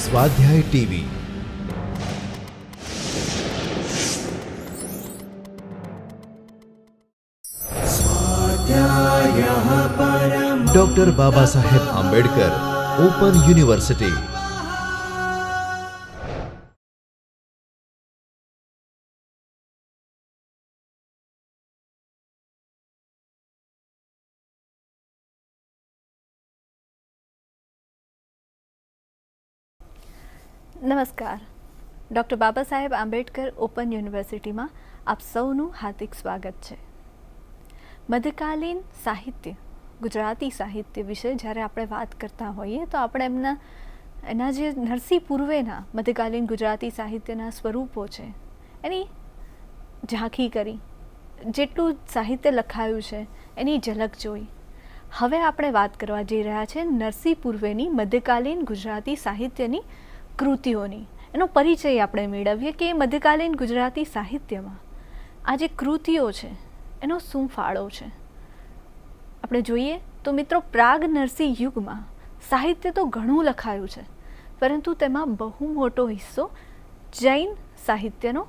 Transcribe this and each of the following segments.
સ્વાધ્યાય TV. Doctor Baba Saheb Ambedkar open university. નમસ્કાર. Doctor Baba Saheb Ambedkar open યુનિવર્સિટીમાં આપ સૌનું હાર્દિક સ્વાગત છે. મધ્યકાલીન સાહિત્ય, ગુજરાતી સાહિત્ય વિશે જ્યારે આપણે વાત કરતા હોઈએ તો આપણે એના જે નરસિંહ પૂર્વેના મધ્યકાલીન ગુજરાતી સાહિત્યના સ્વરૂપો છે એની ઝાંખી કરી, જેટલું સાહિત્ય લખાયું છે એની ઝલક જોઈ. હવે આપણે વાત કરવા જઈ રહ્યા છે નરસિંહ પૂર્વેની મધ્યકાલીન ગુજરાતી સાહિત્યની કૃતિઓની. એનો પરિચય આપણે મેળવીએ કે મધ્યકાલીન ગુજરાતી સાહિત્યમાં આ જે કૃતિઓ છે એનો શું ફાળો છે. આપણે જોઈએ તો મિત્રો, પ્રાગ નરસિંહ યુગમાં સાહિત્ય તો ઘણું લખાયું છે, પરંતુ તેમાં બહુ મોટો હિસ્સો જૈન સાહિત્યનો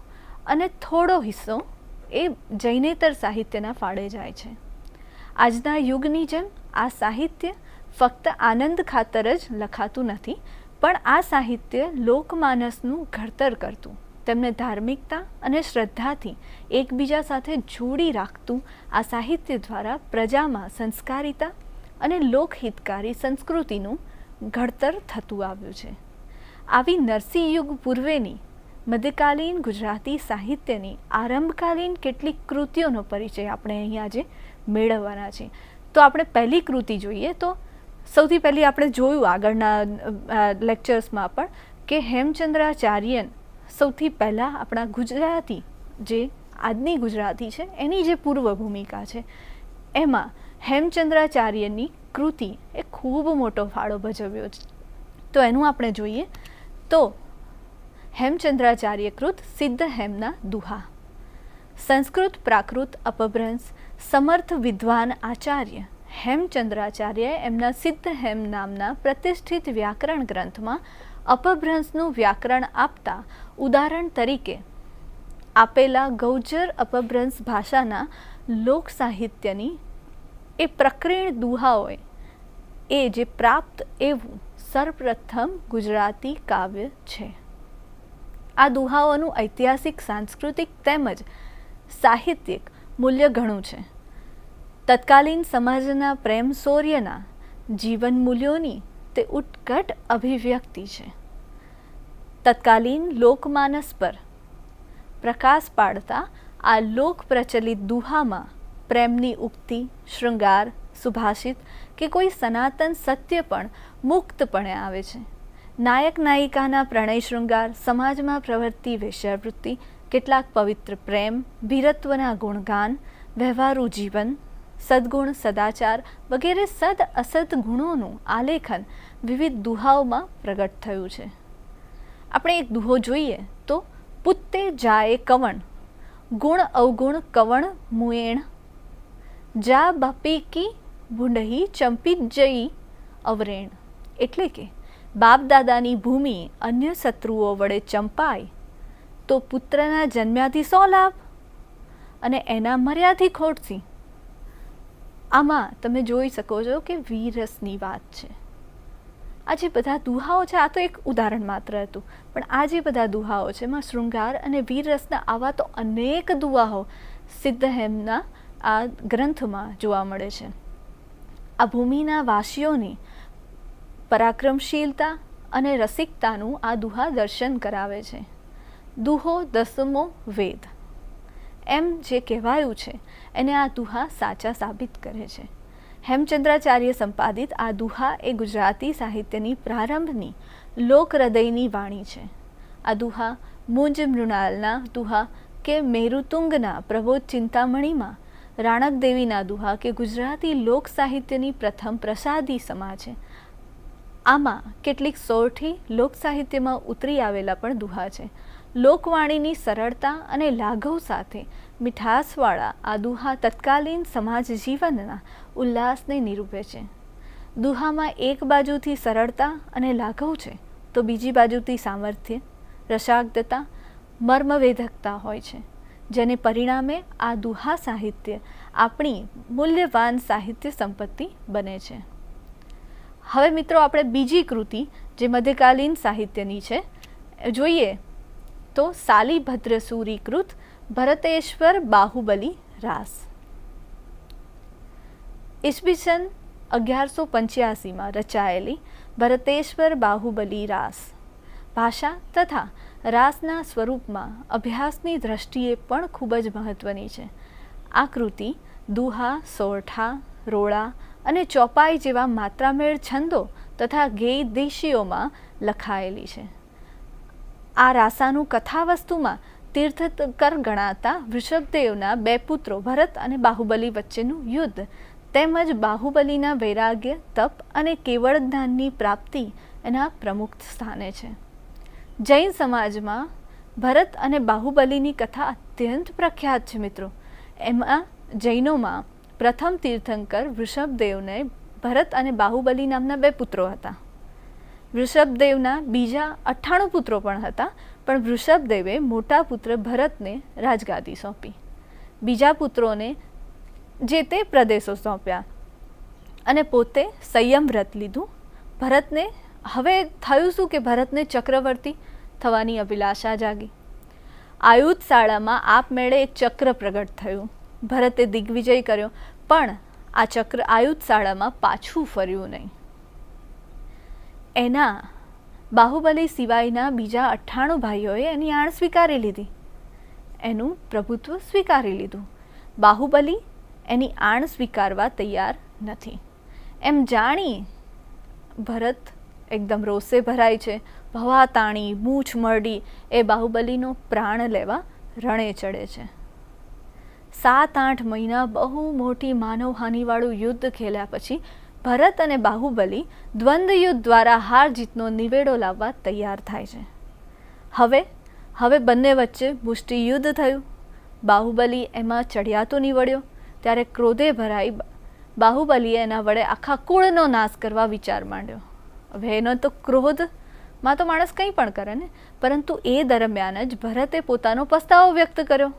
અને થોડો હિસ્સો એ જૈનેતર સાહિત્યના ફાળે જાય છે. આજના યુગની જેમ આ સાહિત્ય ફક્ત આનંદ ખાતર જ લખાતું નથી, પણ આ સાહિત્ય લોકમાનસનું ઘડતર કરતું, તેમને ધાર્મિકતા અને શ્રદ્ધાથી એકબીજા સાથે જોડી રાખતું આ સાહિત્ય દ્વારા પ્રજામાં સંસ્કારિતા અને લોકહિતકારી સંસ્કૃતિનું ઘડતર થતું આવ્યું છે. આવી નરસિંહ યુગ પૂર્વેની મધ્યકાલીન ગુજરાતી સાહિત્યની આરંભકાલીન કેટલીક કૃતિઓનો પરિચય આપણે અહીં આજે મેળવવાના છે. તો આપણે પહેલી કૃતિ જોઈએ તો સૌથી પહેલી આપણે જોયું આગળના લેક્ચર્સમાં પણ કે હેમચંદ્રાચાર્યન સૌથી પહેલાં આપણા ગુજરાતી, જે આજની ગુજરાતી છે એની જે પૂર્વ ભૂમિકા છે એમાં હેમચંદ્રાચાર્યની કૃતિ એ ખૂબ મોટો ફાળો ભજવ્યો છે. તો એનું આપણે જોઈએ તો હેમચંદ્રાચાર્ય કૃત સિદ્ધ હેમના દુહા. સંસ્કૃત પ્રાકૃત અપભ્રંશ સમર્થ વિદ્વાન આચાર્ય હેમચંદ્રાચાર્યએ એમના સિદ્ધ હેમ નામના પ્રતિષ્ઠિત વ્યાકરણ ગ્રંથમાં અપભ્રંશનું વ્યાકરણ આપતા ઉદાહરણ તરીકે આપેલા ગૌચર અપભ્રંશ ભાષાના લોક સાહિત્યની એ પ્રકીર્ણ દુહાઓએ એ જે પ્રાપ્ત એવું સર્વપ્રથમ ગુજરાતી કાવ્ય છે. આ દુહાઓનું ઐતિહાસિક, સાંસ્કૃતિક તેમજ સાહિત્યિક મૂલ્ય ઘણું છે. તત્કાલીન સમાજના પ્રેમ શૌર્યના જીવન મૂલ્યોની તે ઉત્કટ અભિવ્યક્તિ છે. તત્કાલીન લોકમાનસ પર પ્રકાશ પાડતા આ લોક પ્રચલિત દુહામાં પ્રેમની ઉક્તિ, શૃંગાર, સુભાષિત કે કોઈ સનાતન સત્ય પણ મુક્તપણે આવે છે. નાયક નાયિકાના પ્રણય શૃંગાર, સમાજમાં પ્રવર્તી વેશ્યાવૃત્તિ, કેટલાક પવિત્ર પ્રેમ, વીરત્વના ગુણગાન, વ્યવહારુ જીવન, સદગુણ, સદાચાર વગેરે સદ અસદ ગુણોનું આલેખન વિવિધ દુહાઓમાં પ્રગટ થયું છે. આપણે એક દુહો જોઈએ તો પુત્તે જાય કવણ, ગુણ અવગુણ કવણ મુએણ, જા બાપી કી ભૂંડહી ચંપી જઈ અવરેણ. એટલે કે બાપ દાદાની ભૂમિ અન્ય શત્રુઓ વડે ચંપાય તો પુત્રના જન્મ્યાથી 100 લાભ અને એના મર્યાથી ખોટસી. આમાં તમે જોઈ શકો છો કે વીરરસની વાત છે. આ જે બધા દુહાઓ છે આ તો એક ઉદાહરણ માત્ર હતું, પણ આ જે બધા દુહાઓ છે એમાં શૃંગાર અને વીરરસના આવા તો અનેક દુહાઓ સિદ્ધ હેમના આ ગ્રંથમાં જોવા મળે છે. આ ભૂમિના વાસીઓની પરાક્રમશીલતા અને રસિકતાનું આ દુહા દર્શન કરાવે છે. દુહો 10મો વેદ એમ જે કહેવાયું છે એને આ દુહા સાચા સાબિત કરે છે. હેમચંદ્રાચાર્ય સંપાદિત આ દુહા એ ગુજરાતી સાહિત્યની પ્રારંભની લોક હૃદયની વાણી છે. આ દુહા મુંજ મૃણાલના દુહા કે મેરુતુંગના પ્રબોધ ચિંતામણીમાં રાણક દેવીના દુહા કે ગુજરાતી લોક સાહિત્યની પ્રથમ પ્રસાદી સમા છે. આમાં કેટલીક સોરઠી લોક સાહિત્યમાં ઉતરી આવેલા પણ દુહા છે. લોકવાણીની સરળતા અને લાઘવ સાથે મીઠાસવાળા આ દુહા તત્કાલીન સમાજ જીવનના ઉલ્લાસને નિરૂપે છે. દુહામાં એક બાજુથી સરળતા અને લાઘવ છે, તો બીજી બાજુથી સામર્થ્ય, રસાગ્ધતા, મર્મવેધકતા હોય છે, જેને પરિણામે આ દુહા સાહિત્ય આપણી મૂલ્યવાન સાહિત્ય સંપત્તિ બને છે. હવે મિત્રો આપણે બીજી કૃતિ જે મધ્યકાલીન સાહિત્યની છે જોઈએ તો શાલિભદ્રસૂરીકૃત ભરતેશ્વર બાહુબલી રાસ. ઈસવીસન 1185માં રચાયેલી ભરતેશ્વર બાહુબલી રાસ ભાષા તથા રાસના સ્વરૂપમાં અભ્યાસની દ્રષ્ટિએ પણ ખૂબ જ મહત્ત્વની છે. આ કૃતિ દુહા, સોરઠા, રોળા અને ચોપાઈ જેવા માત્રામેળ છંદો તથા ગેય દેશીઓમાં લખાયેલી છે. આ રાસાનું કથાવસ્તુમાં તીર્થંકર ગણાતા વૃષભદેવના બે પુત્રો ભરત અને બાહુબલી વચ્ચેનું યુદ્ધ તેમજ બાહુબલીના વૈરાગ્ય, તપ અને કેવળ જ્ઞાનની પ્રાપ્તિ એના પ્રમુખ સ્થાને છે. જૈન સમાજમાં ભરત અને બાહુબલીની કથા અત્યંત પ્રખ્યાત છે મિત્રો. એમાં જૈનોમાં પ્રથમ તીર્થંકર વૃષભદેવને ભરત અને બાહુબલી નામના બે પુત્રો હતા. વૃષભદેવના બીજા 98 પુત્રો પણ હતા, પણ વૃષભદેવે મોટા પુત્ર ભરતને રાજગાદી સોંપી, બીજા પુત્રોને જે તે પ્રદેશો સોંપ્યા અને પોતે સંયમ વ્રત લીધું. ભરતને હવે થયું શું કે ભરતને ચક્રવર્તી થવાની અભિલાષા જાગી. આયુધ શાળામાં આપમેળે એક ચક્ર પ્રગટ થયું. ભરતે દિગ્વિજય કર્યો, પણ આ ચક્ર આયુધ શાળામાં પાછું ફર્યું નહીં. એના બાહુબલી સિવાયના બીજા 98 ભાઈઓએ એની આણ સ્વીકારી લીધી, એનું પ્રભુત્વ સ્વીકારી લીધું. બાહુબલી એની આણ સ્વીકારવા તૈયાર નથી. એમ જાણી ભરત એકદમ રોષે ભરાય છે. ભવાતાણી, મૂછ મરડી એ બાહુબલીનો પ્રાણ લેવા રણે ચડે છે. 7-8 મહિના બહુ મોટી માનવહાનિવાળું યુદ્ધ ખેલ્યા પછી ભરત અને બાહુબલી દ્વંદ્વ યુદ્ધ દ્વારા હાર જીતનો નિવેડો લાવવા તૈયાર થાય છે. હવે બંને વચ્ચે મુષ્ટિ યુદ્ધ થયું. બાહુબલી એમાં ચડિયાતો નીવડ્યો ત્યારે ક્રોધે ભરાઈ બાહુબલીએ એના વડે આખા કુળનો નાશ કરવા વિચાર માંડ્યો. હવે એનો તો ક્રોધમાં તો માણસ કંઈ પણ કરે ને, પરંતુ એ દરમિયાન જ ભરતે પોતાનો પસ્તાવો વ્યક્ત કર્યો.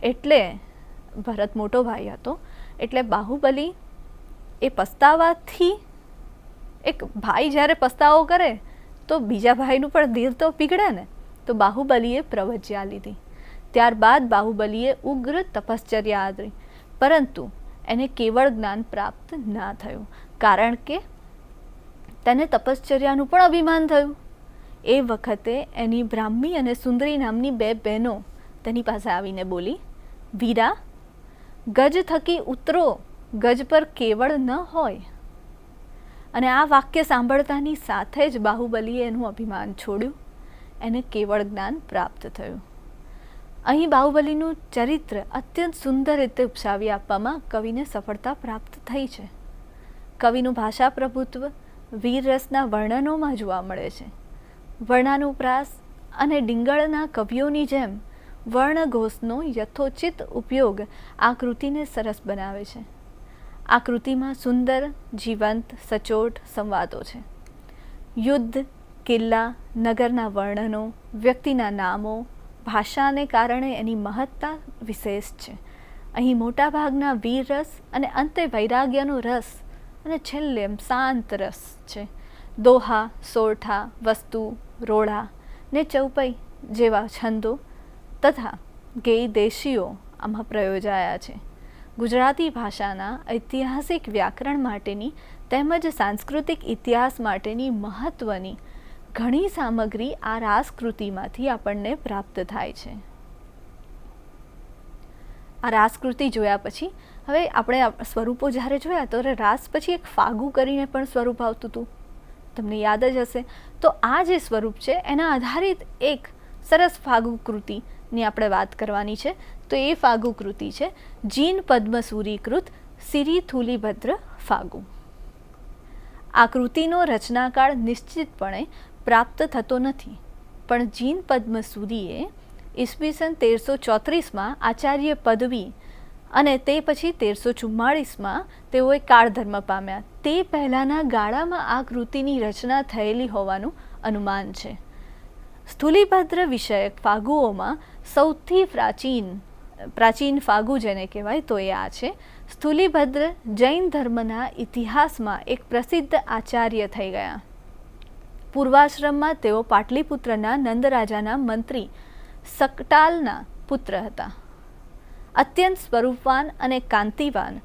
એટલે ભરત મોટો ભાઈ હતો, એટલે બાહુબલી એ પસ્તાવાથી, એક ભાઈ જ્યારે પસ્તાવો કરે તો બીજા ભાઈનું પણ દિલ તો પીગળે ને, તો બાહુબલીએ પ્રવજ્યા લીધી. ત્યારબાદ બાહુબલીએ ઉગ્ર તપશ્ચર્યા આદરી, પરંતુ એને કેવળ જ્ઞાન પ્રાપ્ત ના થયું, કારણ કે તેને તપશ્ચર્યાનું પણ અભિમાન થયું. એ વખતે એની બ્રાહ્મી અને સુંદરી નામની બે બહેનો તેની પાસે આવીને બોલી, વીરા, ગજ થકી ઉતરો, ગજ પર કેવળ ન હોય. અને આ વાક્ય સાંભળતાની સાથે જ બાહુબલીએ એનું અભિમાન છોડ્યું, એને કેવળ જ્ઞાન પ્રાપ્ત થયું. અહીં બાહુબલીનું ચરિત્ર અત્યંત સુંદર રીતે ઉપસાવી આપવામાં કવિને સફળતા પ્રાપ્ત થઈ છે. કવિનું ભાષા પ્રભુત્વ વીરરસના વર્ણનોમાં જોવા મળે છે. વર્ણાનુપ્રાસ અને ડિંગળના કવિઓની જેમ વર્ણઘોષનો યથોચિત ઉપયોગ આ કૃતિને સરસ બનાવે છે. આ કૃતિમાં સુંદર, જીવંત, સચોટ સંવાદો છે. યુદ્ધ, કિલ્લા, નગરના વર્ણનો, વ્યક્તિના નામો, ભાષાને કારણે એની મહત્તા વિશેષ છે. અહીં મોટાભાગના વીર રસ અને અંતે વૈરાગ્યનો રસ અને છેલ્લે શાંત રસ છે. દોહા, સોરઠા, વસ્તુ, રોળા ને ચૌપઈ જેવા છંદો તથા ગેય દેશીઓ આમાં પ્રયોજાયા છે. ગુજરાતી ભાષાના ઐતિહાસિક વ્યાકરણ માટેની તેમજ સાંસ્કૃતિક ઇતિહાસ માટેની મહત્ત્વની ઘણી સામગ્રી આ રાસકૃતિમાંથી આપણને પ્રાપ્ત થાય છે. આ રાસકૃતિ જોયા પછી હવે આપણે સ્વરૂપો જ્યારે જોયા તો રાસ પછી એક ફાગુ કરીને પણ સ્વરૂપ આવતું હતું, તમને યાદ જ હશે. તો આ જે સ્વરૂપ છે એના આધારિત એક સરસ ફાગુ કૃતિની આપણે વાત કરવાની છે. તો એ ફાગુ કૃતિ છે જીન પદ્મસૂરીકૃત સિરીથુલીભદ્ર ફાગુ. આ કૃતિનો રચનાકાળ નિશ્ચિતપણે પ્રાપ્ત થતો નથી, પણ જીન પદ્મસૂરીએ ઈસવીસન 1334માં આચાર્ય પદવી અને તે પછી 1344માં તેઓએ કાળધર્મ પામ્યા તે પહેલાંના ગાળામાં આ કૃતિની રચના થયેલી હોવાનું અનુમાન છે. સ્થૂલિભદ્ર વિષયક ફાગુઓમાં સૌથી પ્રાચીન ફાગુ જેને કહેવાય તો એ આ છે. સ્થૂલિભદ્ર જૈન ધર્મના ઇતિહાસમાં એક પ્રસિદ્ધ આચાર્ય થઈ ગયા. પૂર્વાશ્રમમાં તેઓ પાટલીપુત્રના નંદરાજાના મંત્રી શકટાલના પુત્ર હતા. અત્યંત સ્વરૂપવાન અને કાંતિવાન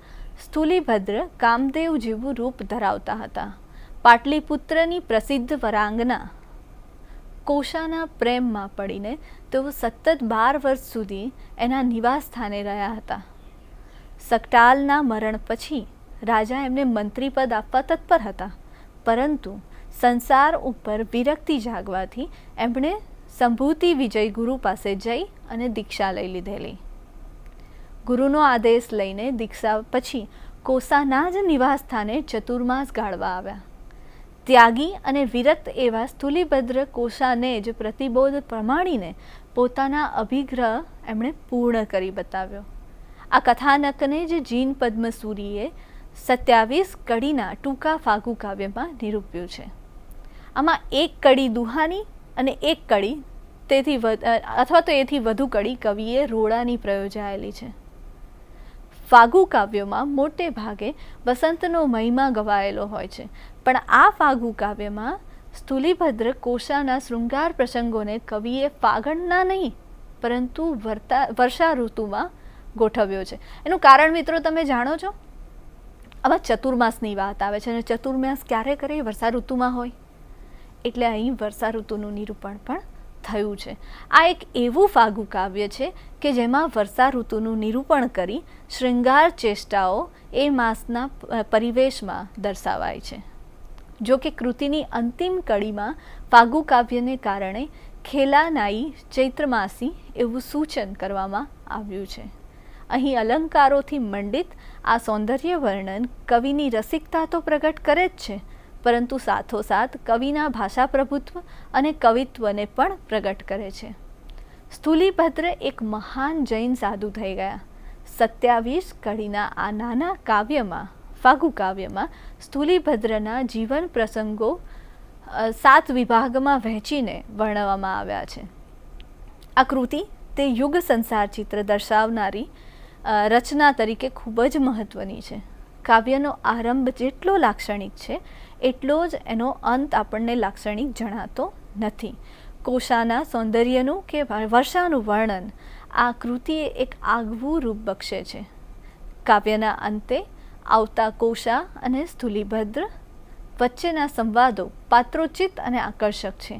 સ્થૂલિભદ્ર કામદેવ જેવું રૂપ ધરાવતા હતા. પાટલીપુત્રની પ્રસિદ્ધ વરાંગના કોશાના પ્રેમમાં પડીને તેઓ સતત 12 વર્ષ સુધી એના નિવાસ સ્થાને રહ્યા હતા. શકટાલના મરણ પછી રાજા એમને મંત્રીપદ આપવા તત્પર હતા, પરંતુ સંસાર ઉપર વિરક્તિ જાગવાથી એમણે સંભૂતિ વિજય ગુરુ પાસે જઈ અને દીક્ષા લઈ લીધેલી. ગુરુનો આદેશ લઈને દીક્ષા પછી કોસાના જ નિવાસ સ્થાને ચતુર્માસ ગાળવા આવ્યા. ત્યાગી અને વિરક્ત એવા સ્થૂલિભદ્ર કોશાને જ પ્રતિબોધ પ્રમાણીને પોતાના અભિગ્રહ એમણે પૂર્ણ કરી બતાવ્યો. આ કથાનકને જ જીન પદ્મસુરીએ 27 કડીના ટૂંકા ફાગુ કાવ્યમાં નિરૂપ્યું છે. આમાં એક કડી દુહાની અને એક કડી અથવા તો એથી વધુ કડી કવિએ રોડાની પ્રયોજાયેલી છે. ફાગુ કાવ્યોમાં મોટે ભાગે વસંતનો મહિમા ગવાયેલો હોય છે, પણ આ ફાગુ કાવ્યમાં સ્થૂલિભદ્ર કોશાના શૃંગાર પ્રસંગોને કવિએ ફાગણના નહીં પરંતુ વર્ષા ઋતુમાં ગોઠવ્યો છે. એનું કારણ મિત્રો તમે જાણો છો? આમાં ચતુર્માસની વાત આવે છે અને ચતુર્માસ ક્યારે કરે? વર્ષા ઋતુમાં હોય. એટલે અહીં વર્ષા ઋતુનું નિરૂપણ પણ થયું છે. આ એક એવું ફાગુ કાવ્ય છે કે જેમાં વર્ષા ઋતુનું નિરૂપણ કરી શૃંગાર ચેષ્ટાઓ એ માસના પરિવેશમાં દર્શાવાય છે. જો કે કૃતિની અંતિમ કડીમાં ફાગુ કાવ્યને કારણે ખેલાનાઈ ચૈત્રમાસી એવું સૂચન કરવામાં આવ્યું છે. અહીં અલંકારોથી મંડિત આ સૌંદર્ય વર્ણન કવિની રસિકતા તો પ્રગટ કરે જ છે, પરંતુ સાથોસાથ કવિના ભાષા પ્રભુત્વ અને કવિત્વને પણ પ્રગટ કરે છે. સ્થૂલિભદ્ર એક મહાન જૈન સાધુ થઈ ગયા. 27 કડીના આ નાના કાવ્યમાં ફાગુ કાવ્યમાં સ્થૂલિભદ્રના જીવન પ્રસંગો 7 વિભાગમાં વહેંચીને વર્ણવવામાં આવ્યા છે. આ કૃતિ તે યુગ સંસાર ચિત્ર દર્શાવનારી રચના તરીકે ખૂબ જ મહત્ત્વની છે. કાવ્યનો આરંભ જેટલો લાક્ષણિક છે એટલો જ એનો અંત આપણને લાક્ષણિક જણાતો નથી. કોશાના સૌંદર્યનું કે વર્ષાનું વર્ણન આ કૃતિએ એક આગવું રૂપ બક્ષે છે. કાવ્યના અંતે આવતા કોશા અને સ્થૂલિભદ્ર વચ્ચેના સંવાદો પાત્રોચિત અને આકર્ષક છે.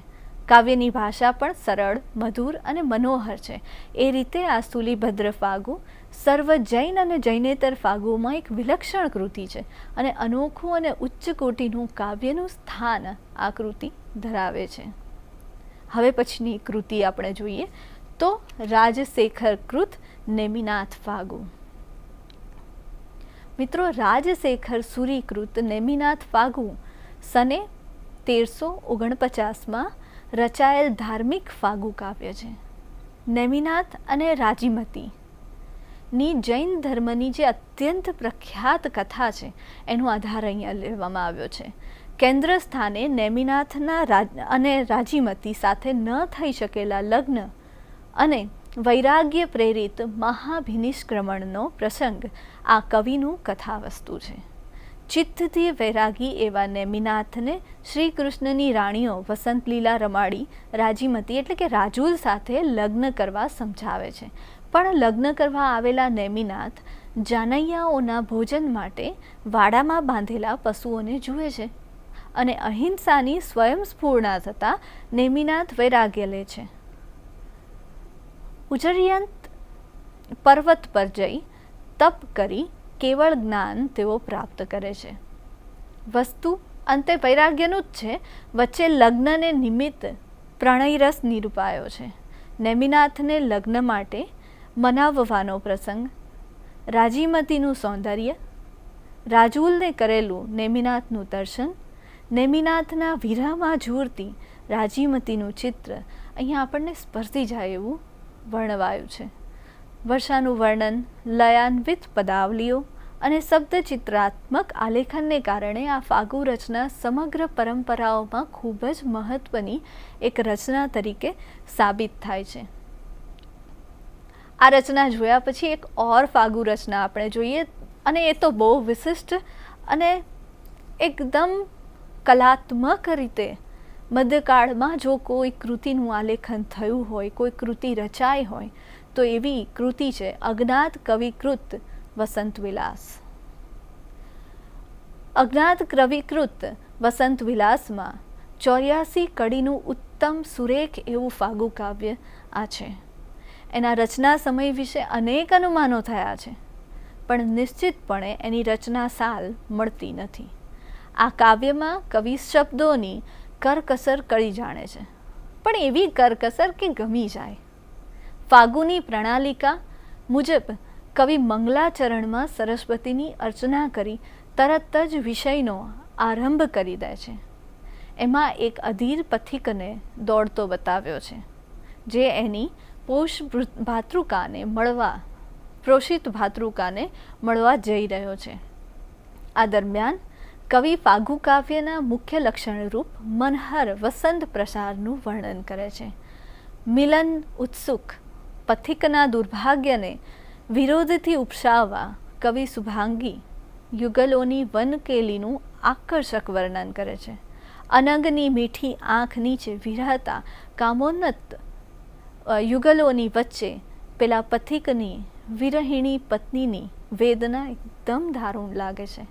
કાવ્યની ભાષા પણ સરળ, મધુર અને મનોહર છે. એ રીતે આ સ્થૂલિભદ્ર ફાગુ સર્વ જૈન અને જૈનેતર ફાગુમાં એક વિલક્ષણ કૃતિ છે અને અનોખું અને ઉચ્ચ કોટીનું કાવ્યનું સ્થાન આ કૃતિ ધરાવે છે. હવે પછીની કૃતિ આપણે જોઈએ તો રાજશેખર કૃત નેમિનાથ ફાગુ. મિત્રો, રાજશેખર સુરીકૃત નેમિનાથ ફાગુ સને 1349માં રચાયેલ ધાર્મિક ફાગુ કાવ્ય છે. નેમિનાથ અને રાજીમતી ની જૈન ધર્મની જે અત્યંત પ્રખ્યાત કથા છે એનો આધાર અહીંયા લેવામાં આવ્યો છે. કેન્દ્ર સ્થાને નેમિનાથના અને રાજીમતી સાથે ન થઈ શકેલા લગ્ન અને વૈરાગ્ય પ્રેરિત મહાભિનિષ્ક્રમણનો પ્રસંગ આ કવિનું કથાવસ્તુ છે. ચિત્તથી વૈરાગી એવા નેમિનાથને શ્રી કૃષ્ણની રાણીઓ વસંતલીલા રમાડી રાજીમતી એટલે કે રાજુલ સાથે લગ્ન કરવા સમજાવે છે. પણ લગ્ન કરવા આવેલા નેમિનાથ જાનૈયાઓના ભોજન માટે વાડામાં બાંધેલા પશુઓને જુએ છે અને અહિંસાની સ્વયંસ્ફૂર્ણા થતાં નેમિનાથ વૈરાગ્ય લે છે. ઉજ્જયંત પર્વત પર જઈ તપ કરી કેવળ જ્ઞાન તેઓ પ્રાપ્ત કરે છે. વસ્તુ અંતે વૈરાગ્યનું જ છે. વચ્ચે લગ્નને નિમિત્ત પ્રણયરસ નિરૂપાયો છે. નેમિનાથને લગ્ન માટે મનાવવાનો પ્રસંગ, રાજીમતીનું સૌંદર્ય, રાજુલને કરેલું નેમિનાથનું દર્શન, નેમિનાથના વિરહમાં ઝૂરતી રાજીમતીનું ચિત્ર અહીંયા આપણને સ્પર્શી જાય એવું વર્ણવાયું છે. વર્ષાનું વર્ણન, લયાન્વિત પદાવલીઓ, અને શબ્દચિત્રાત્મક આલેખનને કારણે આ ફાગુ રચના સમગ્ર પરંપરાઓમાં ખૂબ જ મહત્ત્વની એક રચના તરીકે સાબિત થાય છે. આ રચના જોયા પછી એક ઓર ફાગુ રચના આપણે જોઈએ, અને એ તો બહુ વિશિષ્ટ અને એકદમ કલાત્મક રીતે મધ્યકાળમાં જો કોઈ કૃતિનું આલેખન થયું હોય, કોઈ કૃતિ રચાઈ હોય, તો એવી કૃતિ છે અજ્ઞાત કવિકૃત વસંત વિલાસ. અજ્ઞાત કવિકૃત વસંત વિલાસમાં 84 કડીનું ઉત્તમ સુરેખ એવું ફાગુ કાવ્ય આ છે. એના રચના સમય વિશે અનેક અનુમાનો થયા છે, પણ નિશ્ચિતપણે એની રચના સાલ મળતી નથી. આ કાવ્યમાં કવિ શબ્દોની કરકસર કરી જાણે છે, પણ એવી કરકસર કે ગમી જાય. ફાગુની પ્રણાલિકા મુજબ કવિ મંગલાચરણમાં સરસ્વતીની અર્ચના કરી તરત જ વિષયનો આરંભ કરી દે છે. એમાં એક અધીર પથિકને દોડતો બતાવ્યો છે, જે એની પ્રોષિત ભાતૃકાને મળવા જઈ રહ્યો છે. આ દરમિયાન કવિ ફાગુ કાવ્યના મુખ્ય લક્ષણરૂપ મનહર વસંત પ્રસારનું વર્ણન કરે છે. મિલન ઉત્સુક પથિકના દુર્ભાગ્યને વિરોધથી ઉપસાવવા કવિ શુભાંગી યુગલોની વનકેલીનું આકર્ષક વર્ણન કરે છે. અનંગની મીઠી આંખ નીચે વિરહતા કામોન્નત યુગલોની વચ્ચે પેલા પથિકની વિરહિણી પત્નીની વેદના એકદમ દારૂણ લાગે છે.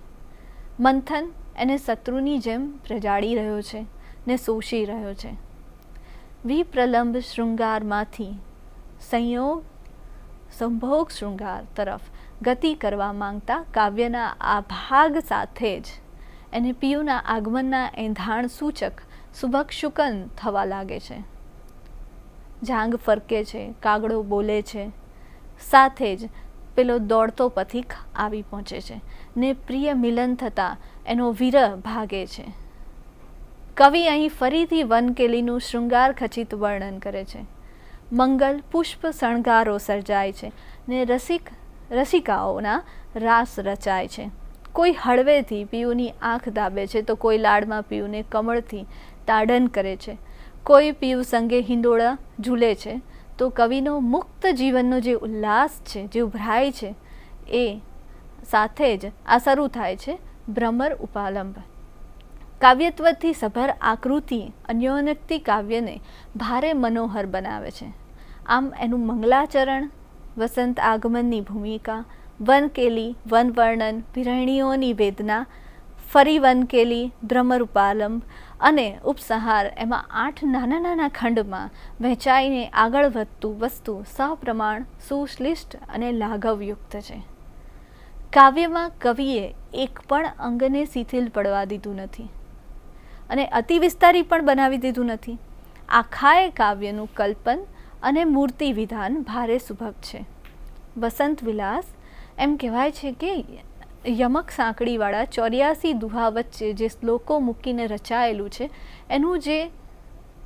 મંથન એને શત્રુની જેમ પ્રજાળી રહ્યો છે ને શોષી રહ્યો છે. વિપ્રલંબ શૃંગારમાંથી સંભોગ શૃંગાર તરફ ગતિ કરવા માંગતા કાવ્યના આ ભાગ સાથે જ એને પિયુના આગમનના એંધાણ સૂચક સુભક્ષુકન થવા લાગે છે. જાંગ ફરકે છે, કાગડો બોલે છે, સાથે જ પેલો દોડતો પથિક આવી પહોંચે છે ને પ્રિય મિલન થતાં એનો વિરહ ભાગે છે. કવિ અહીં ફરીથી વનકેલીનું શૃંગાર ખચિત વર્ણન કરે છે. મંગલ પુષ્પ શણગારો સર્જાય છે ને રસિકાઓના રાસ રચાય છે. કોઈ હળવેથી પિયુની આંખ દાબે છે, તો કોઈ લાડમાં પિયુને કમળથી તાડન કરે છે. કોઈ પિયુ સંગે હિંડોળા ઝૂલે છે, તો કવિનો મુક્ત જીવનનો જે ઉલ્લાસ છે, જે ઉભરાય છે, એ સાથે જ આ શરૂ થાય છે ભ્રમર ઉપાલંબ. કાવ્યત્વથી સભર આકૃતિ અન્યોન્યક્તિ કાવ્યને ભારે મનોહર બનાવે છે. આમ એનું મંગલાચરણ, વસંત આગમનની ભૂમિકા, વનકેલી, વનવર્ણન, વિરહિણીઓની વેદના, ફરી વનકેલી, ભ્રમર ઉપાલંબ અને ઉપસંહાર, એમાં 8 નાના નાના ખંડમાં વહેંચાઈને આગળ વધતું વસ્તુ સપ્રમાણ, સુશ્લિષ્ટ અને લાઘવયુક્ત છે. કાવ્યમાં કવિએ એક પણ અંગને શિથિલ પડવા દીધું નથી અને અતિ વિસ્તારી પણ બનાવી દીધું નથી. આખાએ કાવ્યનું કલ્પન અને મૂર્તિ વિધાન ભારે સુભગ છે. વસંત વિલાસ એમ કહેવાય છે કે યમક સાંકળીવાળા 84 દુહા વચ્ચે જે શ્લોકો મૂકીને રચાયેલું છે, એનું જે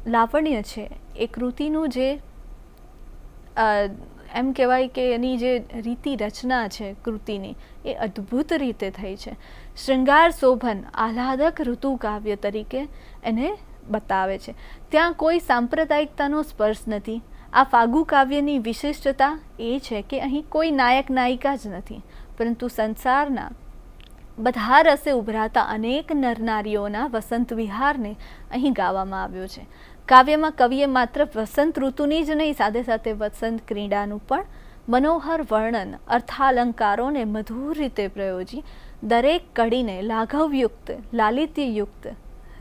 લાવણ્ય છે, એ કૃતિનું જે એમ કહેવાય કે એની જે રીતિ રચના છે કૃતિની, એ અદ્ભુત રીતે થઈ છે. શૃંગાર શોભન આહ્લાદક ઋતુ કાવ્ય તરીકે એને બતાવે છે. ત્યાં કોઈ સાંપ્રદાયિકતાનો સ્પર્શ નથી. આ ફાગુ કાવ્યની વિશિષ્ટતા એ છે કે અહીં કોઈ નાયક નાયિકા જ નથી, પરંતુ સંસારના બધા રસે ઉભરાતા અનેક નરનારીઓના વસંત વિહારને અહીં ગાવામાં આવ્યો છે. કાવ્યમાં કવિએ માત્ર વસંત ઋતુની જ નહીં, સાથે સાથે વસંત ક્રીડાનું પણ મનોહર વર્ણન, અર્થાલંકારોને મધુર રીતે પ્રયોજી દરેક કડીને લાઘવયુક્ત, લાલિત્યયુક્ત,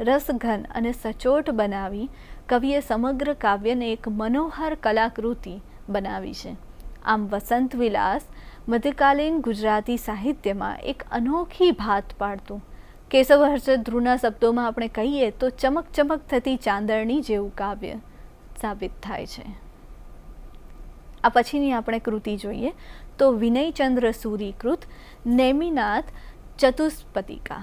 રસઘન અને સચોટ બનાવી કવિએ સમગ્ર કાવ્યને એક મનોહર કલાકૃતિ બનાવી છે. આમ વસંત વિલાસ મધ્યકાલીન ગુજરાતી સાહિત્યમાં એક અનોખી ભાત પાડતું, કેશવ હર્ષદ ધ્રુવના શબ્દોમાં આપણે કહીએ તો ચમક ચમક થતી ચાંદરણી જેવું કાવ્ય સાબિત થાય છે. આ પછીની આપણે કૃતિ જોઈએ તો વિનયચંદ્ર સૂરીકૃત નેમિનાથ ચતુષ્પદિકા.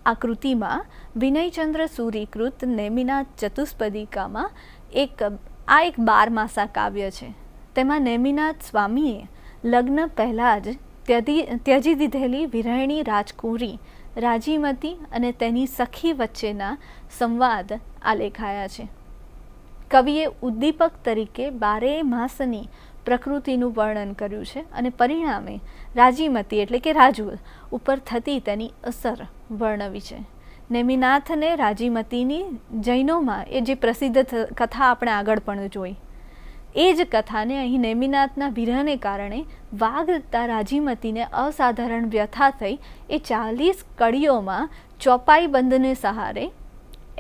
આ કૃતિમાં વિનયચંદ્ર સૂરીકૃત નેમિનાથ ચતુષ્પદિકામાં એક 12 માસા કાવ્ય છે. તેમાં નેમિનાથ સ્વામીએ લગ્ન પહેલાં જ ત્યજી દીધેલી વિરહિણી રાજકુંવરી રાજીમતી અને તેની સખી વચ્ચેના સંવાદ આલેખાયા છે. કવિએ ઉદ્દીપક તરીકે 12 માસની પ્રકૃતિનું વર્ણન કર્યું છે અને પરિણામે રાજીમતી એટલે કે રાજુલ ઉપર થતી તેની અસર વર્ણવી છે. નેમિનાથને રાજીમતીની જૈનોમાં એ જે પ્રસિદ્ધ કથા આપણે આગળ પણ જોઈ, એ જ કથાને અહીં નેમિનાથના વિરહને કારણે વાગતા રાજીમતીને અસાધારણ વ્યથા થઈ એ 40 કડીઓમાં ચોપાઈ બંધને સહારે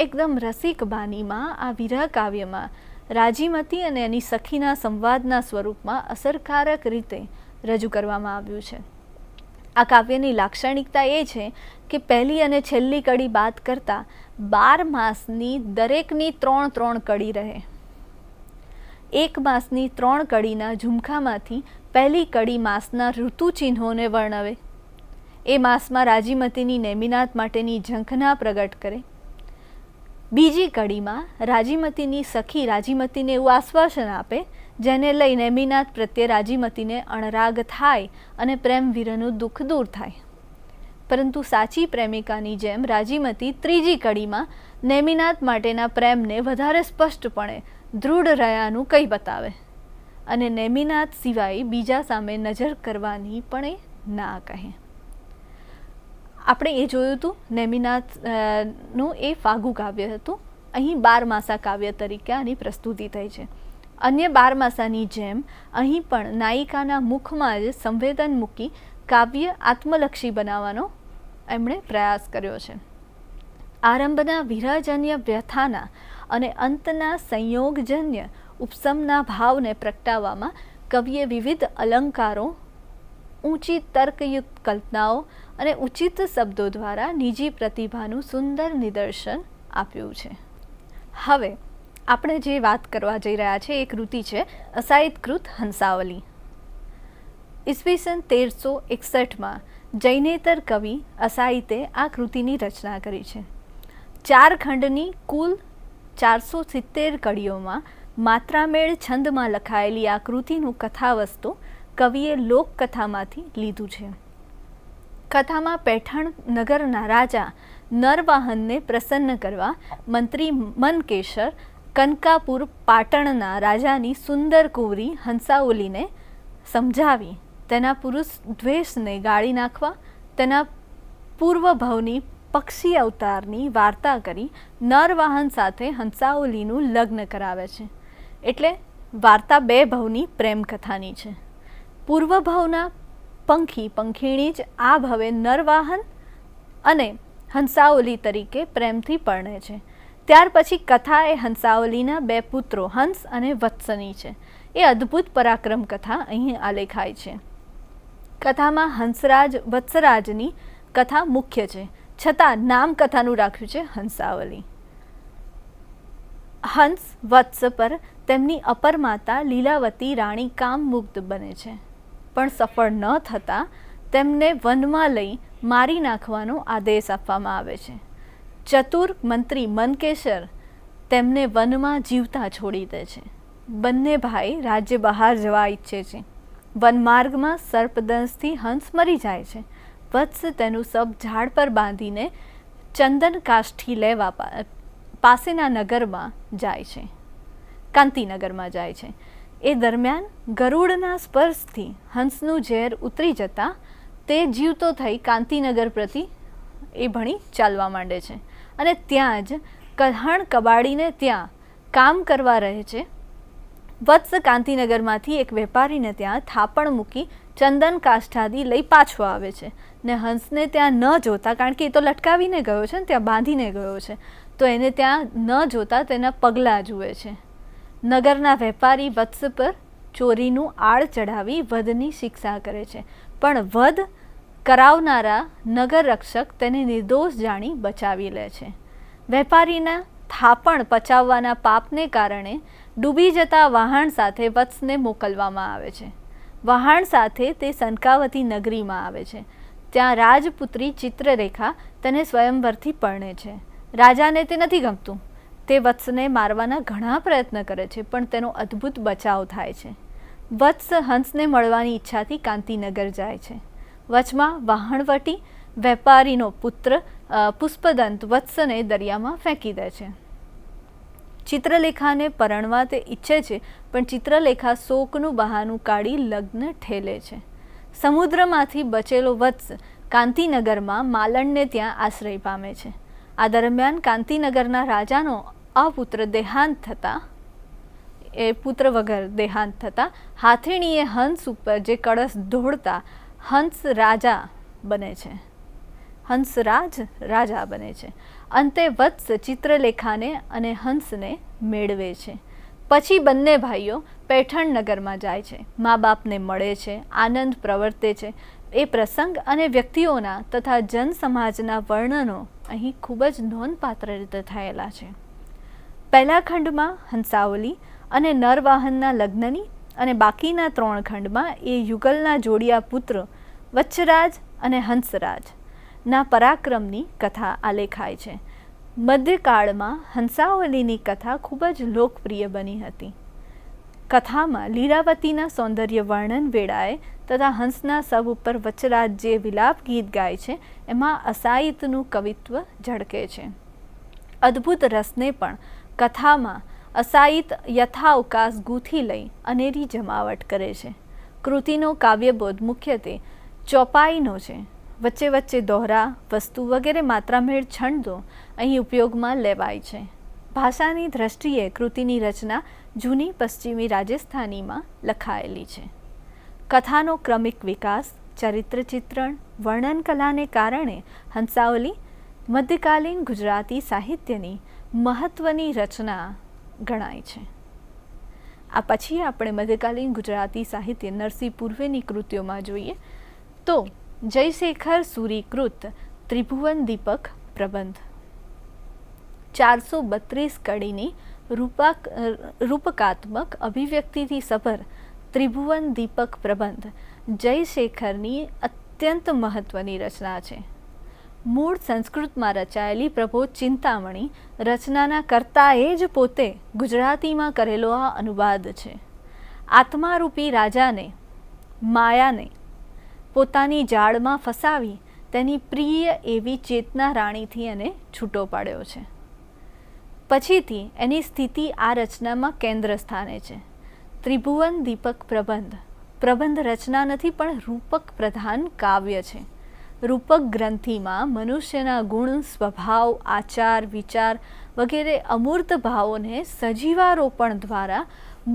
એકદમ રસિક બાનીમાં આ વિરહ કાવ્યમાં રાજીમતી અને એની સખીના સંવાદના સ્વરૂપમાં અસરકારક રીતે રજૂ કરવામાં આવ્યું છે. આ કાવ્યની લાક્ષણિકતા એ છે કે પહેલી અને છેલ્લી કડી બાદ કરતાં 12 માસની દરેકની 3 કડી રહે. 1 માસની 3 કડીના ઝુમખામાંથી પહેલી કડી માસના ઋતુચિહ્નોને વર્ણવે, એ માસમાં રાજીમતીની નેમિનાથ માટેની ઝંખના પ્રગટ કરે. બીજી કડીમાં રાજીમતીની સખી રાજીમતીને એવું આશ્વાસન આપે જેને લઈ નેમિનાથ પ્રત્યે રાજીમતીને અણરાગ થાય અને પ્રેમ વિરહનું દુઃખ દૂર થાય. પરંતુ સાચી પ્રેમિકાની જેમ રાજીમતી ત્રીજી કડીમાં નેમિનાથ માટેના પ્રેમને વધારે સ્પષ્ટપણે દૃઢ રહ્યાનું કંઈ બતાવે અને નેમિનાથ સિવાય બીજા સામે નજર કરવાની પણ એ ના કહે. આપણે એ જોયું હતું નેમિનાથનું એ ફાગુ કાવ્ય હતું. અહીં 12 માસા કાવ્ય તરીકે આની પ્રસ્તુતિ થઈ છે. અન્ય 12 માસાની જેમ અહીં પણ નાયિકાના મુખમાં જ સંવેદન મૂકી કાવ્ય આત્મલક્ષી બનાવવાનો એમણે પ્રયાસ કર્યો છે. આરંભના વિરહજન્ય વ્યથાના અને અંતના સંયોગજન્ય ઉપસમના ભાવને પ્રગટાવવામાં કવિએ વિવિધ અલંકારો, ઊંચી તર્કયુક્ત કલ્પનાઓ અને ઉચિત શબ્દો દ્વારા નિજી પ્રતિભાનું સુંદર નિદર્શન આપ્યું છે. હવે આપણે જે વાત કરવા જઈ રહ્યા છે એ કૃતિ છે અસાહિતકૃત હંસાવલી. ઈસવીસન 1361માં જૈનેતર કવિ અસાહિતે આ કૃતિની રચના કરી છે. 4 ખંડની કુલ 470 કડીઓમાં માત્રામેળ છંદમાં લખાયેલી આ કૃતિનું કથાવસ્તુ કવિએ લોકકથામાંથી લીધું છે. કથામાં પૈઠણ નગરના રાજા નરવાહનને પ્રસન્ન કરવા મંત્રી મનકેશર કનકાપુર પાટણના રાજાની સુંદર કુંવરી હંસાવલીને સમજાવી તેના પુરુષ દ્વેષને ગાળી નાખવા તેના પૂર્વભવની પક્ષી અવતારની વાર્તા કરી નરવાહન સાથે હંસાવલીનું લગ્ન કરાવે છે. એટલે વાર્તા 2 ભવની પ્રેમ કથાની છે. પૂર્વભવના પંખીણી જ આ ભવે નરવાહન અને હંસાવલી તરીકે પ્રેમથી પરણે છે. ત્યાર પછી કથા એ હંસાવલીના 2 પુત્રો હંસ અને વત્સની છે. એ અદ્ભુત પરાક્રમ કથા અહીં આલેખાય છે. કથામાં હંસરાજ વત્સરાજની કથા મુખ્ય છે, છતાં નામ કથાનું રાખ્યું છે હંસાવલી. હંસ વત્સ પર તેમની અપર માતા લીલાવતી રાણી કામમુગ્ધ બને છે, પણ સફળ ન થતાં તેમને વનમાં લઈ મારી નાખવાનો આદેશ આપવામાં આવે છે. ચતુર મંત્રી મનકેશર તેમને વનમાં જીવતા છોડી દે છે. બંને ભાઈ રાજ્ય બહાર જવા ઈચ્છે છે. વનમાર્ગમાં સર્પદંશથી હંસ મરી જાય છે. વત્સ તેનું સબ ઝાડ પર બાંધીને ચંદન કાષ્ઠી લેવા પાસેના નગરમાં જાય છે, કાંતિનગરમાં જાય છે. એ દરમિયાન ગરુડના સ્પર્શથી હંસનું ઝેર ઉતરી જતાં તે જીવતો થઈ કાંતિનગર પ્રતિ એ ભણી ચાલવા માંડે છે અને ત્યાં જ કલ્હણ કબાડીને ત્યાં કામ કરવા રહે છે. વત્સ કાંતિનગરમાંથી એક વેપારીને ત્યાં થાપણ મૂકી ચંદન કાષ્ઠાદી લઈ પાછો આવે છે ને હંસને ત્યાં ન જોતા, કારણ કે એ તો લટકાવીને ગયો છે ને ત્યાં બાંધીને ગયો છે, તો એને ત્યાં ન જોતા તેના પગલાં જુએ છે. નગરના વેપારી વત્સ પર ચોરીનું આડ ચડાવી વધની શિક્ષા કરે છે, પણ વધ કરાવનારા નગર રક્ષક તેને નિર્દોષ જાણી બચાવી લે છે. વેપારીના થાપણ પચાવવાના પાપને કારણે ડૂબી જતા વહાણ સાથે વત્સને મોકલવામાં આવે છે. વહાણ સાથે તે સનકાવતી નગરીમાં આવે છે. ત્યાં રાજપુત્રી ચિત્રરેખા તેને સ્વયંવરથી પરણે છે. રાજાને તે નથી ગમતું. તે વત્સને મારવાના ઘણા પ્રયત્ન કરે છે, પણ તેનો અદ્ભુત બચાવ થાય છે. વત્સ હંસને મળવાની ઈચ્છાથી કાંતિનગર જાય છે. વચમાં વાહણવટી વેપારીનો પુત્ર પુષ્પદંત વત્સને દરિયામાં ફેંકી દે છે. ચિત્રલેખાને પરણવા તે ઈચ્છે છે, પણ ચિત્રલેખા શોકનું બહાનું કાઢી લગ્ન ઠેલે છે. સમુદ્રમાંથી બચેલો વત્સ કાંતિનગરમાં માલણને ત્યાં આશ્રય પામે છે. આ દરમિયાન કાંતિનગરના રાજાનો અપુત્ર દેહાંત થતાં પુત્ર વગર દેહાંત થતાં હાથીણીએ હંસ ઉપર જે કળશ દોડતા હંસરાજ રાજા બને છે. અંતે વત્સ ચિત્રલેખાને અને હંસને મેળવે છે. પછી બંને ભાઈઓ પૈઠણ નગરમાં જાય છે, મા બાપને મળે છે, આનંદ પ્રવર્તે છે. એ પ્રસંગ અને વ્યક્તિઓના તથા જનસમાજના વર્ણનો અહીં ખૂબ જ નોંધપાત્ર રીતે થયેલા છે. પહેલા ખંડમાં હંસાવલી અને નરવાહનના લગ્નની અને બાકીના 3 ખંડમાં એ યુગલના જોડિયા પુત્રો વત્સરાજ અને હંસરાજના પરાક્રમની કથા આલેખાય છે. મધ્યકાળમાં હંસાવલીની કથા ખૂબ જ લોકપ્રિય બની હતી. કથામાં લીલાવતીના સૌંદર્ય વર્ણન વેળાએ તથા હંસના શવ ઉપર વત્સરાજ જે વિલાપ ગીત ગાય છે એમાં અસાયિતનું કવિત્વ ઝળકે છે. અદ્ભુત રસને પણ કથામાં અસાયિત યથાવકાશ ગૂંથી લઈ અનેરી જમાવટ કરે છે. કૃતિનો કાવ્યબોધ મુખ્યત્વે ચોપાઈનો છે. વચ્ચે વચ્ચે દોહરા, વસ્તુ વગેરે માત્રામેળ છંદો અહીં ઉપયોગમાં લેવાય છે. ભાષાની દ્રષ્ટિએ કૃતિની રચના જૂની પશ્ચિમી રાજસ્થાનીમાં લખાયેલી છે. કથાનો ક્રમિક વિકાસ, ચરિત્ર ચિત્રણ, વર્ણન કલાને કારણે હંસાવલી મધ્યકાલીન ગુજરાતી સાહિત્યની મહત્ત્વની રચના ગણાય છે. આ પછી આપણે મધ્યકાલીન ગુજરાતી સાહિત્ય નરસિંહ પૂર્વેની કૃતિઓમાં જોઈએ તો જયશેખર સૂરીકૃત ત્રિભુવન દીપક પ્રબંધ 432 કડીની રૂપકાત્મક અભિવ્યક્તિથી સભર ત્રિભુવન દીપક પ્રબંધ જયશેખરની અત્યંત મહત્ત્વની રચના છે. મૂળ સંસ્કૃતમાં રચાયેલી પ્રબોધ ચિંતામણી રચનાના કર્તાએ જ પોતે ગુજરાતીમાં કરેલો આ અનુવાદ છે. આત્મારૂપી રાજાને માયાને પોતાની જાળમાં ફસાવી તેની પ્રિય એવી ચેતના રાણીથી એને છૂટો પાડ્યો છે. પછીથી એની સ્થિતિ આ રચનામાં કેન્દ્ર સ્થાને છે. ત્રિભુવન દીપક પ્રબંધ રચના નથી પણ રૂપક પ્રધાન કાવ્ય છે. રૂપક ગ્રંથિમાં મનુષ્યના ગુણ, સ્વભાવ, આચાર, વિચાર વગેરે અમૂર્ત ભાવોને સજીવારોપણ દ્વારા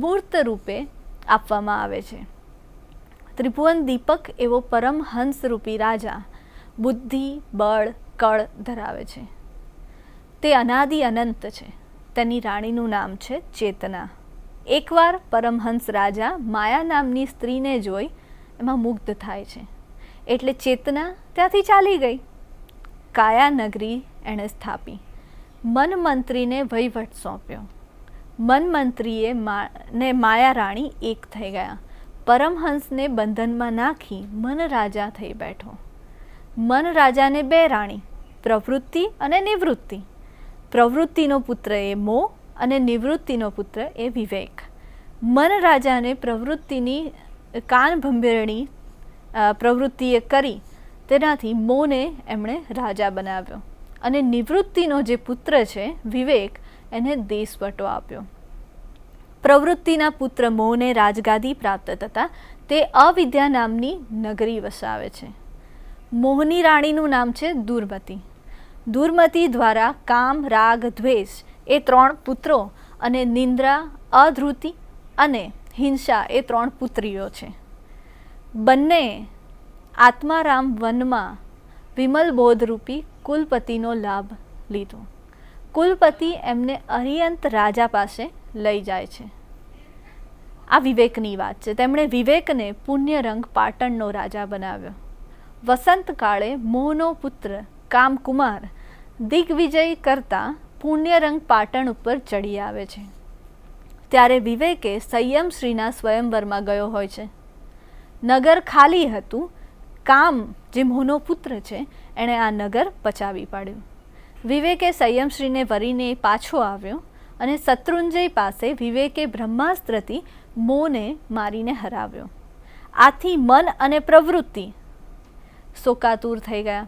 મૂર્ત રૂપે આપવામાં આવે છે. ત્રિભુવન દીપક એવો પરમહંસરૂપી રાજા બુદ્ધિ, બળ, કળ ધરાવે છે. તે અનાદિ અનંત છે. તેની રાણીનું નામ છે ચેતના. એકવાર પરમહંસ રાજા માયા નામની સ્ત્રીને જોઈ એમાં મુગ્ધ થાય છે. એટલે ચેતના ત્યાંથી ચાલી ગઈ. કાયા નગરી એણે સ્થાપી. મનમંત્રીને વહીવટ સોંપ્યો. મનમંત્રીએ ને માયા રાણી એક થઈ ગયા. પરમહંસને બંધનમાં નાખી મન રાજા થઈ બેઠો. મન રાજાને 2 રાણી, પ્રવૃત્તિ અને નિવૃત્તિ. પ્રવૃત્તિનો પુત્ર એ મોહ અને નિવૃત્તિનો પુત્ર એ વિવેક. મન રાજાને પ્રવૃત્તિની કાનભંભેરણી પ્રવૃત્તિએ કરી તેનાથી મોહને એમણે રાજા બનાવ્યો અને નિવૃત્તિનો જે પુત્ર છે વિવેક એને દેશવટો આપ્યો. પ્રવૃત્તિના પુત્ર મોહને રાજગાદી પ્રાપ્ત થતાં તે અવિદ્યા નામની નગરી વસાવે છે. મોહની રાણીનું નામ છે દુર્મતિ. દુર્મતિ દ્વારા કામ, રાગ, દ્વેષ એ 3 પુત્રો અને નિંદ્રા, અધૃતિ અને હિંસા એ 3 પુત્રીઓ છે. બંને આત્મારામ વનમાં વિમલ બોધરૂપી કુલપતિનો લાભ લીધો. કુલપતિ એમને અરિયંત રાજા પાસે લઈ જાય છે. આ વિવેકની વાત છે. તેમણે વિવેકને પુણ્યરંગ પાટણનો રાજા બનાવ્યો. વસંતકાળે મોહનો પુત્ર કામકુમાર દિગ્વિજય કરતા પુણ્યરંગ પાટણ ઉપર ચડી આવે છે. ત્યારે વિવેકે સંયમશ્રીના સ્વયંવરમાં ગયો હોય છે. નગર ખાલી હતું. કામ જે મોહનો પુત્ર છે એણે આ નગર પચાવી પાડ્યું. વિવેકે સંયમશ્રીને વરીને પાછો આવ્યો અને શત્રુંજય પાસે વિવેકે બ્રહ્માસ્ત્રથી મોહને મારીને હરાવ્યો. આથી મન અને પ્રવૃત્તિ શોકાતુર થઈ ગયા.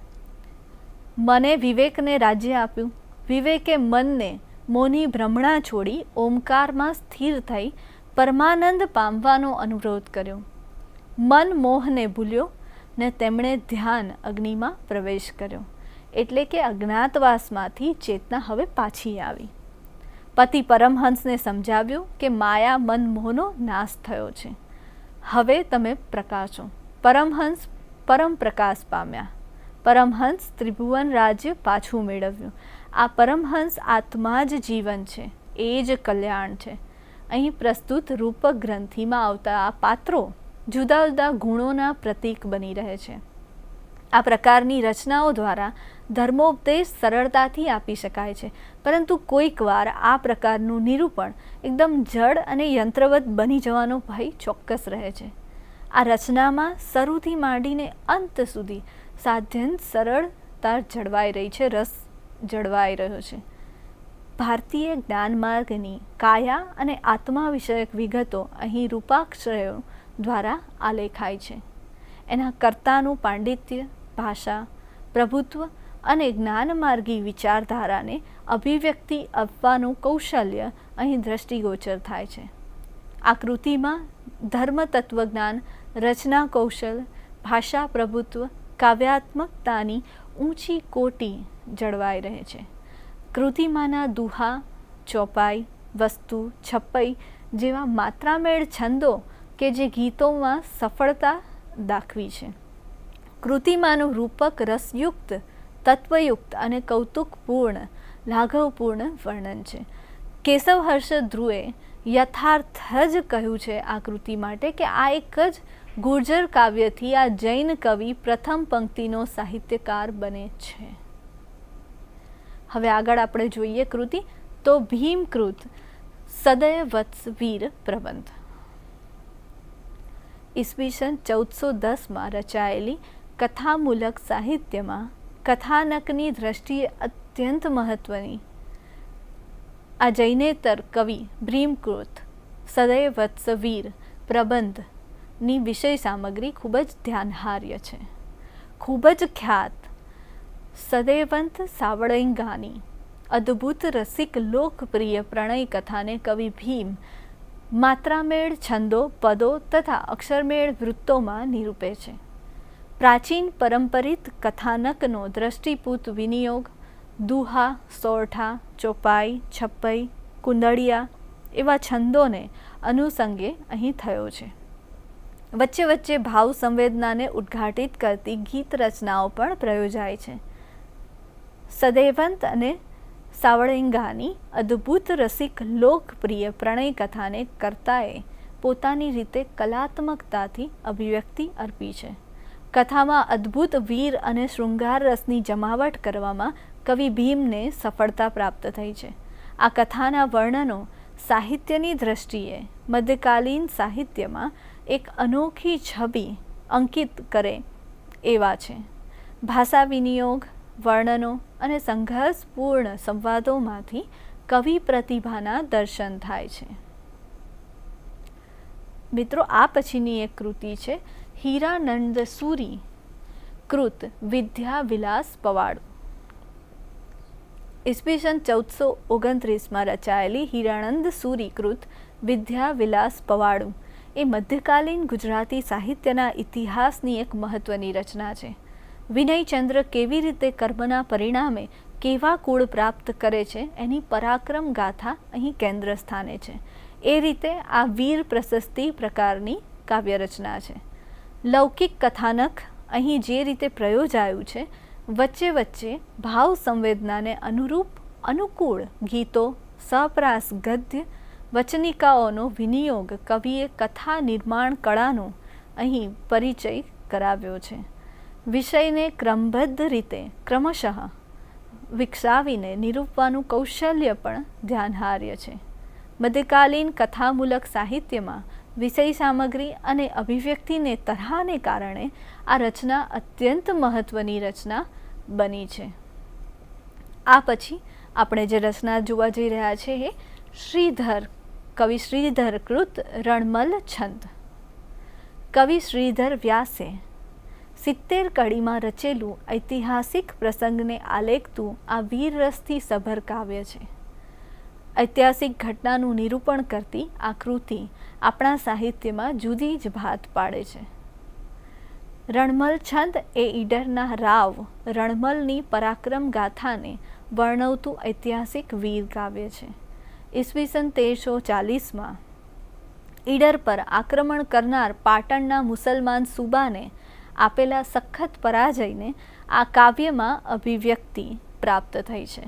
મને વિવેકને રાજ્ય આપ્યું. વિવેકે મનને મોની ભ્રમણા છોડી ઓમકારમાં સ્થિર થઈ પરમાનંદ પામવાનો અનુરોધ કર્યો. મન મોહને ભૂલ્યો ને તેમણે ધ્યાન અગ્નિમાં પ્રવેશ કર્યો. એટલે કે અજ્ઞાતવાસમાંથી ચેતના હવે પાછી આવી. પતિ પરમહંસને સમજાવ્યું કે માયા મન મોહનો નાશ થયો છે, હવે તમે પ્રકાશો. પરમહંસ પરમ પ્રકાશ પામ્યા. પરમહંસ ત્રિભુવન રાજ્ય પાછું મેળવ્યું. આ પરમહંસ આત્મા જ જીવન છે, એ જ કલ્યાણ છે. અહીં પ્રસ્તુત રૂપક ગ્રંથિમાં આવતા આ પાત્રો જુદા જુદા ગુણોના પ્રતીક બની રહે છે. આ પ્રકારની રચનાઓ દ્વારા ધર્મોપદેશ સરળતાથી આપી શકાય છે, પરંતુ કોઈક વાર આ પ્રકારનું નિરૂપણ એકદમ જડ અને યંત્રવત બની જવાનો ભય ચોક્કસ રહે છે. આ રચનામાં શરૂથી માંડીને અંત સુધી સાધ્યંત સરળતા જળવાઈ રહી છે, રસ જળવાઈ રહ્યો છે. ભારતીય જ્ઞાનમાર્ગની કાયા અને આત્મા વિષયક વિગતો અહીં રૂપાક્ષરો દ્વારા આલેખાય છે. એના કર્તાનું પાંડિત્ય, ભાષા, પ્રભુત્વ અને જ્ઞાનમાર્ગી વિચારધારાને અભિવ્યક્તિ આપવાનું કૌશલ્ય અહીં દ્રષ્ટિગોચર થાય છે. આ કૃતિમાં ધર્મ તત્વજ્ઞાન, રચના કૌશલ, ભાષા પ્રભુત્વ, કાવ્યાત્મકતાની ઊંચી કોટી જળવાઈ રહે છે. કૃતિમાંના દુહા, ચોપાઈ, વસ્તુ, છપ્પઈ જેવા માત્રામેળ છંદો કે જે ગીતોમાં સફળતા દાખવી છે. કૃતિમાંનું રૂપક રસયુક્ત, તત્વયુક્ત અને કૌતુકપૂર્ણ, લાઘવપૂર્ણ વર્ણન છે. કેશવ હર્ષ ધ્રુવે યથાર્થ જ કહ્યું છે આ કૃતિ માટે કે આ એક જ ગુર્જર કાવ્યથી આ જૈન કવિ પ્રથમ પંક્તિનો સાહિત્યકાર બને છે. હવે આગળ આપણે જોઈએ કૃતિ તો ભીમકૃત સદય વત્સ વીર પ્રબંધ. ઈસવીસન 1410માં રચાયેલી કથામૂલક સાહિત્યમાં કથાનકની દ્રષ્ટિએ અત્યંત મહત્વની આ જૈનેતર કવિ ભીમકૃત સદય વત્સ વીર પ્રબંધની વિષય સામગ્રી ખૂબ જ ધ્યાનહાર્ય છે. ખૂબ જ ખ્યાત સદૈવંત સાવળૈંગાની અદ્ભુત રસિક લોકપ્રિય પ્રણય કથાને કવિ ભીમ માત્રામેળ છંદો, પદો તથા અક્ષરમેળ વૃત્તોમાં નિરૂપે છે. પ્રાચીન પરંપરિત કથાનકનો દ્રષ્ટિપૂત વિનિયોગ દુહા, સોરઠા, ચોપાઈ, છપ્પઈ, કુંદળિયા એવા છંદોને અનુસંગે અહીં થયો છે. વચ્ચે વચ્ચે ભાવ સંવેદનાને ઉદ્ઘાટિત કરતી ગીત રચનાઓ પણ પ્રયોજાય છે. સદૈવંત અને સાવળૈંગાની અદ્ભુત રસિક લોકપ્રિય પ્રણય કથાને કર્તાએ પોતાની રીતે કલાત્મકતાથી અભિવ્યક્તિ અર્પી છે. કથામાં અદ્ભુત વીર અને શૃંગાર રસની જમાવટ કરવામાં કવિ ભીમને સફળતા પ્રાપ્ત થઈ છે. આ કથાના વર્ણનો સાહિત્યની દ્રષ્ટિએ મધ્યકાલીન સાહિત્યમાં એક અનોખી છબી અંકિત કરે એવા છે. ભાષા વિનિયોગ, વર્ણનો અને સંઘર્ષપૂર્ણ સંવાદોમાંથી કવિ પ્રતિભાના દર્શન થાય છે. મિત્રો, આ પછીની એક કૃતિ છે હીરાનંદ સૂરી કૃત વિદ્યા વિલાસ પવાડું. ઈસવીસન 1429માં રચાયેલી હીરાનંદ સૂરી કૃત વિદ્યા વિલાસ પવાડું એ મધ્યકાલીન ગુજરાતી સાહિત્યના ઇતિહાસની એક મહત્વની રચના છે. વિનયચંદ્ર કેવી રીતે કર્મના પરિણામે કેવા કુળ પ્રાપ્ત કરે છે એની પરાક્રમ ગાથા અહીં કેન્દ્ર સ્થાને છે. એ રીતે આ વીર પ્રશસ્તિ પ્રકારની કાવ્ય રચના છે. લૌકિક કથાનક અહીં જે રીતે પ્રયોજાયું છે, વચ્ચે વચ્ચે ભાવ સંવેદનાને અનુરૂપ અનુકૂળ ગીતો, સપ્રાસ ગદ્ય, વચનિકાઓનો વિનિયોગ કવિએ કથા નિર્માણ કળાનો અહીં પરિચય કરાવ્યો છે. વિષયને ક્રમબદ્ધ રીતે ક્રમશઃ વિકસાવીને નિરૂપવાનું કૌશલ્ય પણ ધ્યાનહાર્ય છે. મધ્યકાલીન કથામૂલક સાહિત્યમાં વિષય સામગ્રી અને અભિવ્યક્તિને તરહાને કારણે આ રચના અત્યંત મહત્વની રચના બની છે. આ પછી આપણે જે રચના જોવા જઈ રહ્યા છે એ શ્રીધર કવિ શ્રીધર કૃત રણમલ છંદ. કવિ શ્રીધર વ્યાસે 70 કડીમાં રચેલું ઐતિહાસિક પ્રસંગને આલેખતું આ વીરરસથી સભર કાવ્ય છે. ઐતિહાસિક ઘટનાનું નિરૂપણ કરતી આ કૃતિ આપણા સાહિત્યમાં જુદી જ ભાત પાડે છે. રણમલ છંદ એ ઈડરના રાવ રણમલની પરાક્રમ ગાથાને વર્ણવતું ઐતિહાસિક વીર કાવ્ય છે. ઈસવીસન 1340માં ઈડર પર આક્રમણ કરનાર પાટણના મુસલમાન સુબાને આપેલા સખત પરાજયને આ કાવ્યમાં અભિવ્યક્તિ પ્રાપ્ત થઈ છે.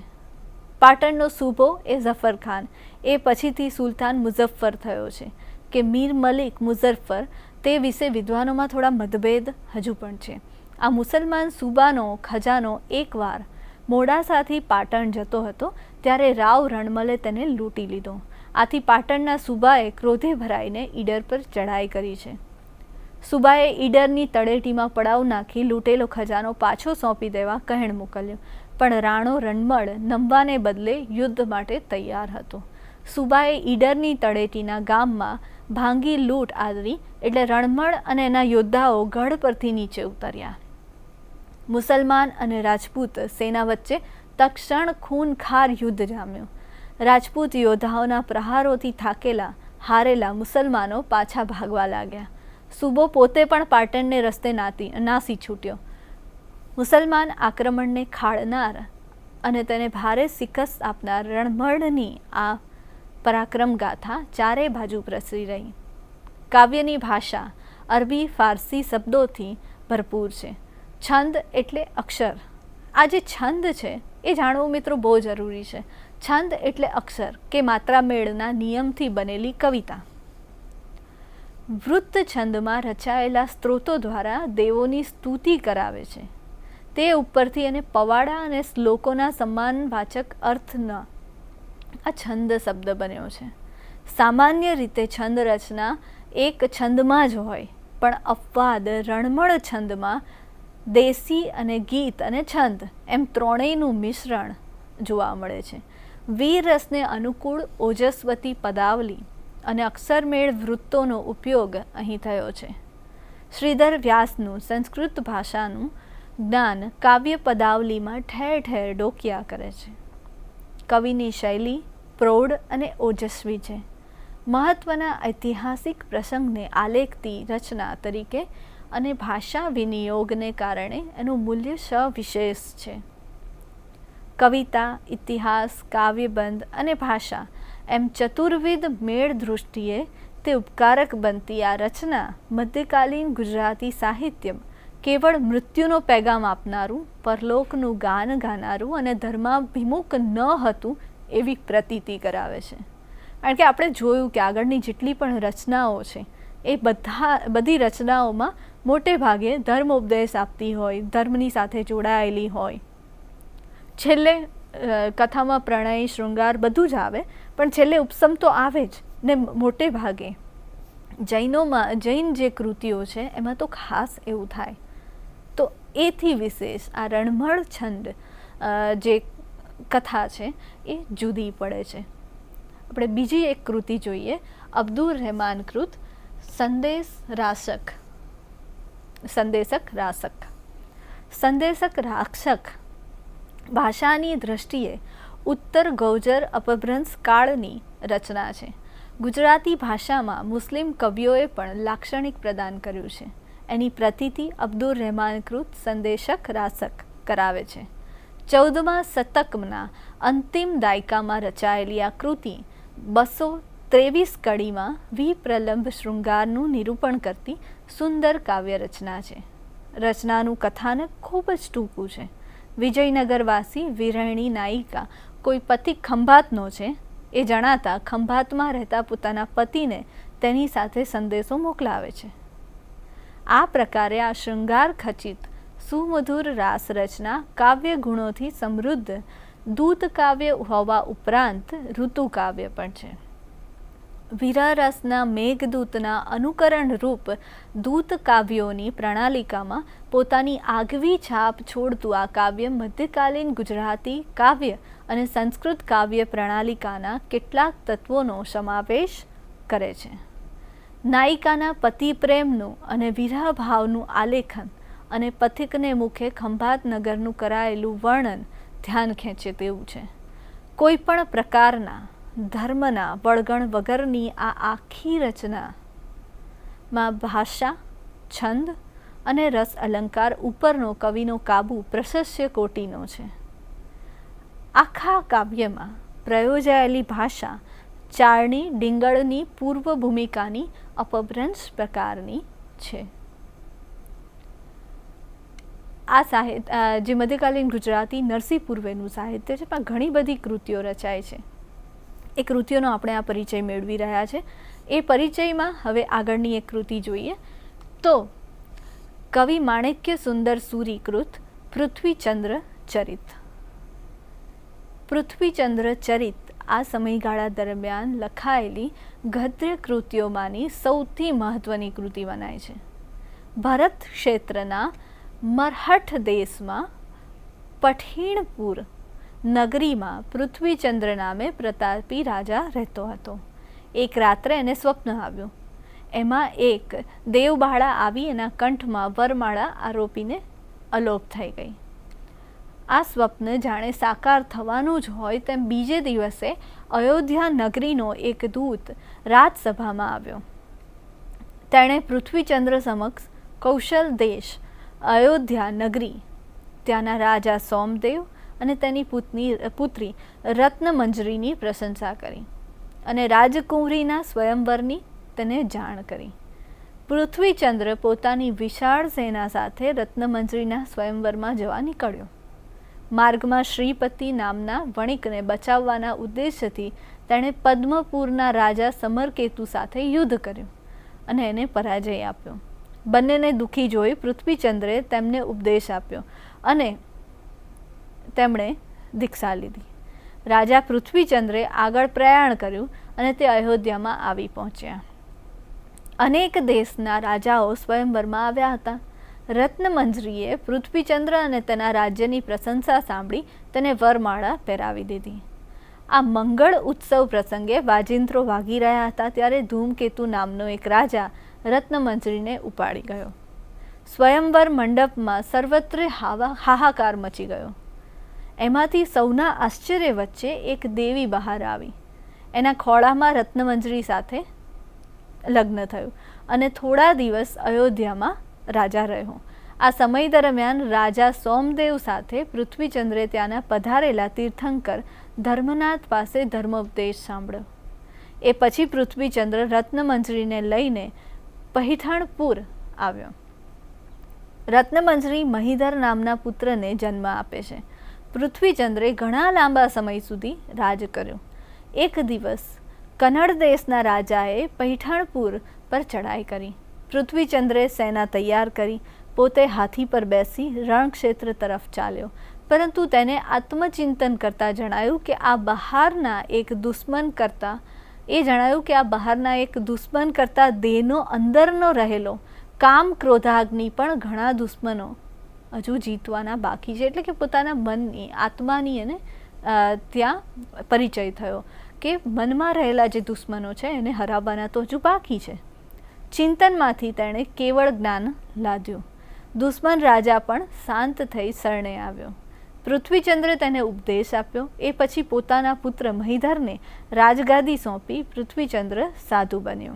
પાટણનો સૂબો એ ઝફર ખાન એ પછીથી સુલતાન મુઝફ્ફર થયો છે કે મીર મલિક મુઝફ્ફર, તે વિશે વિદ્વાનોમાં થોડા મતભેદ હજુ પણ છે. આ મુસલમાન સૂબાનો ખજાનો એકવાર મોડાસાથી પાટણ જતો હતો ત્યારે રાવ રણમલે તેને લૂંટી લીધો. આથી પાટણના સૂબાએ ક્રોધે ભરાઈને ઈડર પર ચઢાઈ કરી છે. સૂબાએ ઈડરની તળેટીમાં પડાવ નાખી લૂંટેલો ખજાનો પાછો સોંપી દેવા કહેણ મોકલ્યો, પણ રાણો રણમળ નમવાને બદલે યુદ્ધ માટે તૈયાર હતો. સૂબાએ ઈડરની તળેટીના ગામમાં ભાંગી લૂંટ આદરી એટલે રણમળ અને એના યોદ્ધાઓ ગઢ પરથી નીચે ઉતર્યા. મુસલમાન અને રાજપૂત સેના વચ્ચે તક્ષણ ખૂનખાર યુદ્ધ જામ્યું. રાજપૂત યોદ્ધાઓના પ્રહારોથી થાકેલા હારેલા મુસલમાનો પાછા ભાગવા લાગ્યા. સૂબો પોતે પણ પાટણને રસ્તે નાસી છૂટ્યો. મુસલમાન આક્રમણને ખાળનાર અને તેને ભારે શિકસ્ત આપનાર રણમળની આ પરાક્રમ ગાથા ચારે બાજુ પ્રસરી રહી. કાવ્યની ભાષા અરબી ફારસી શબ્દોથી ભરપૂર છે. છંદ એટલે અક્ષર. આ જે છંદ છે એ જાણવું મિત્રો બહુ જરૂરી છે. છંદ એટલે અક્ષર કે માત્રા મેળના નિયમથી બનેલી કવિતા. વૃત્ત છંદમાં રચાયેલા સ્ત્રોતો દ્વારા દેવોની સ્તુતિ કરાવે છે. તે ઉપરથી એને પવાડા અને શ્લોકોના સન્માનવાચક અર્થના આ છંદ શબ્દ બન્યો છે. સામાન્ય રીતે છંદ રચના એક છંદમાં જ હોય, પણ અપવાદ રણમળ છંદમાં દેશી અને ગીત અને છંદ એમ ત્રણેયનું મિશ્રણ જોવા મળે છે. વીર રસને અનુકૂળ ઓજસ્વતી પદાવલી અને અક્ષરમેળ વૃત્તોનો ઉપયોગ અહીં થયો છે. શ્રીધર વ્યાસનું સંસ્કૃત ભાષાનું જ્ઞાન કાવ્ય પદાવલીમાં ઠેર ઠેર ડોકિયા કરે છે. કવિની શૈલી પ્રૌઢ અને ઓજસ્વી છે. મહત્વના ઐતિહાસિક પ્રસંગને આલેખતી રચના તરીકે અને ભાષા વિનિયોગને કારણે એનું મૂલ્ય સવિશેષ છે. કવિતા, ઇતિહાસ, કાવ્યબંધ અને ભાષા એમ ચતુર્વિધ મેળ દૃષ્ટિએ તે ઉપકારક બનતી આ રચના મધ્યકાલીન ગુજરાતી સાહિત્ય કેવળ મૃત્યુનો પેગામ આપનારું, પરલોકનું ગાન ગાનારું અને ધર્માભિમુખ ન હતું એવી પ્રતીતિ કરાવે છે. કારણ કે આપણે જોયું કે આગળની જેટલી પણ રચનાઓ છે એ બધી રચનાઓમાં મોટે ભાગે ધર્મ ઉપદેશ આપતી હોય, ધર્મની સાથે જોડાયેલી હોય. છેલ્લે કથામાં પ્રણય, શૃંગાર બધું જ આવે, પણ છેલ્લે ઉપસમ તો આવે જ ને. મોટે ભાગે જૈન જે કૃતિઓ છે એમાં તો ખાસ એવું થાય. તો એથી વિશેષ આ રણમળ છંદ જે કથા છે એ જુદી પડે છે. આપણે બીજી એક કૃતિ જોઈએ, અબ્દુર રહેમાન કૃત સંદેશક રાક્ષક ભાષાની દ્રષ્ટિએ ઉત્તર ગૌજર અપભ્રંશ કાળની રચના છે. ગુજરાતી ભાષામાં મુસ્લિમ કવિઓએ પણ લાક્ષણિક પ્રદાન કર્યું છે. એની પ્રતીતિ અબ્દુર રહેમાન કૃત સંદેશક રાસક કરાવે છે. 14મા શતકના અંતિમ દાયકામાં રચાયેલી આ કૃતિ 223 કડીમાં વિપ્રલંબ શૃંગારનું નિરૂપણ કરતી સુંદર કાવ્ય રચના છે. રચનાનું કથાનક ખૂબ જ ટૂંકું છે. વિજયનગરવાસી વિરહિણી નાયિકા કોઈ પતિ ખંભાતનો છે એ જણાતા ખંભાતમાં રહેતા પોતાના પતિને તેની સાથે સંદેશો મોકલાવે છે. આ પ્રકારે આ શૃંગાર ખચિત સુમધુર રાસ રચના કાવ્ય ગુણોથી સમૃદ્ધ દૂત કાવ્ય હોવા ઉપરાંત ઋતુ કાવ્ય પણ છે. વીરરસના મેઘદૂતના અનુકરણ રૂપ દૂત કાવ્યોની પ્રણાલિકામાં પોતાની આગવી છાપ છોડતું આ કાવ્ય મધ્યકાલીન ગુજરાતી કાવ્ય અને સંસ્કૃત કાવ્ય પ્રણાલિકાના કેટલાક તત્વોનો સમાવેશ કરે છે. નાયિકાના પતિ પ્રેમનું અને વિરહ ભાવનું આલેખન અને પથિકને મુખે ખંભાત નગરનું કરાયેલું વર્ણન ધ્યાન ખેંચે તેવું છે. કોઈ પણ પ્રકારના ધર્મના વળગણ વગરની આ આખી રચનામાં ભાષા, છંદ અને રસ અલંકાર ઉપરનો કવિનો કાબુ પ્રશસ્ય કોટીનો છે. આખા કાવ્યમાં પ્રયોજાયેલી ભાષા ચારણી ડિંગળની પૂર્વ ભૂમિકાની અપભ્રંશ પ્રકારની છે. આ સાહિત્ય જે મધ્યકાલીન ગુજરાતી નરસિંહ પૂર્વેનું સાહિત્ય છે, પણ ઘણી બધી કૃતિઓ રચાય છે. એ કૃતિઓનો આપણે આ પરિચય મેળવી રહ્યા છે. એ પરિચયમાં હવે આગળની એક કૃતિ જોઈએ તો કવિ માણિક્ય સુંદર સૂરીકૃત પૃથ્વીચંદ્ર ચરિત. પૃથ્વીચંદ્ર ચરિત આ સમયગાળા દરમિયાન લખાયેલી ગદ્ય કૃતિઓમાંની સૌથી મહત્વની કૃતિ મનાય છે. ભરત ક્ષેત્રના મરહઠ દેશમાં પઠીણપુર નગરીમાં પૃથ્વીચંદ્ર નામે પ્રતાપી રાજા રહેતો હતો. એક રાત્રે એને સ્વપ્ન આવ્યું. એમાં એક દેવબાળા આવી એના કંઠમાં વરમાળા આરોપીને અલોપ થઈ ગઈ. આ સ્વપ્ન જાણે સાકાર થવાનું જ હોય તેમ બીજે દિવસે અયોધ્યા નગરીનો એક દૂત રાજસભામાં આવ્યો. તેણે પૃથ્વીચંદ્ર સમક્ષ કૌશલ દેશ અયોધ્યા નગરી, ત્યાંના રાજા સોમદેવ અને તેની પુત્રી રત્નમંજરીની પ્રશંસા કરી અને રાજકુંવરીના સ્વયંવરની તેને જાણ કરી. પૃથ્વીચંદ્ર પોતાની વિશાળ સેના સાથે રત્નમંજરીના સ્વયંવરમાં જવા નીકળ્યો. માર્ગમાં શ્રીપતિ નામના વણિકને બચાવવાના ઉદ્દેશ્યથી તેણે પદ્મપુરના રાજા સમરકેતુ સાથે યુદ્ધ કર્યું અને એને પરાજય આપ્યો. બંનેને દુઃખી જોઈ પૃથ્વીચંદ્રે તેમને ઉપદેશ આપ્યો અને તેમણે દીક્ષા લીધી. રાજા પૃથ્વીચંદ્રે આગળ પ્રયાણ કર્યું અને તે અયોધ્યામાં આવી પહોંચ્યા. અનેક દેશના રાજાઓ સ્વયંવરમાં આવ્યા હતા. રત્નમંજરીએ પૃથ્વીચંદ્ર અને તેના રાજ્યની પ્રશંસા સાંભળી તેને વરમાળા પહેરાવી દીધી. આ મંગળ ઉત્સવ પ્રસંગે વાજિંત્રો વાગી રહ્યા હતા ત્યારે ધૂમકેતુ નામનો એક રાજા રત્નમંજરીને ઉપાડી ગયો. સ્વયંવર મંડપમાં સર્વત્ર હાહાકાર મચી ગયો. એમાંથી સૌના આશ્ચર્ય વચ્ચે એક દેવી બહાર આવી. એના ખોળામાં રત્નમંજરી સાથે લગ્ન થયું અને થોડા દિવસ અયોધ્યામાં રાજા રહ્યો. આ સમય દરમિયાન રાજા સોમદેવ સાથે પૃથ્વીચંદ્રે ત્યાંના પધારેલા તીર્થંકર ધર્મનાથ પાસે ધર્મોપદેશ સાંભળ્યો. એ પછી પૃથ્વીચંદ્ર રત્નમંજરીને લઈને પહીઠણપુર આવ્યો. રત્નમંજરી મહીધર નામના પુત્રને જન્મ આપે છે. પૃથ્વીચંદ્રે ઘણા લાંબા સમય સુધી રાજ કર્યો. એક દિવસ કન્નડ દેશના રાજાએ પહીઠણપુર પર ચડાઈ કરી. પૃથ્વીચંદ્રે સેના તૈયાર કરી પોતે હાથી પર બેસી રણક્ષેત્ર તરફ ચાલ્યો. પરંતુ તેને આત્મચિંતન કરતાં જણાયું કે આ બહારના એક દુશ્મન કરતાં દેહનો અંદરનો રહેલો કામ ક્રોધાગ્નિ પણ ઘણા દુશ્મનો હજુ જીતવાના બાકી છે. એટલે કે પોતાના મનની આત્માની એને ત્યાં પરિચય થયો કે મનમાં રહેલા જે દુશ્મનો છે એને હરાવવાના તો હજુ બાકી છે. ચિંતનમાંથી તેણે કેવળ જ્ઞાન લાદ્યું. દુશ્મન રાજા પણ શાંત થઈ શરણે આવ્યો. પૃથ્વીચંદ્રે તેને ઉપદેશ આપ્યો. એ પછી પોતાના પુત્ર મહીધરને રાજગાદી સોંપી પૃથ્વીચંદ્ર સાધુ બન્યો.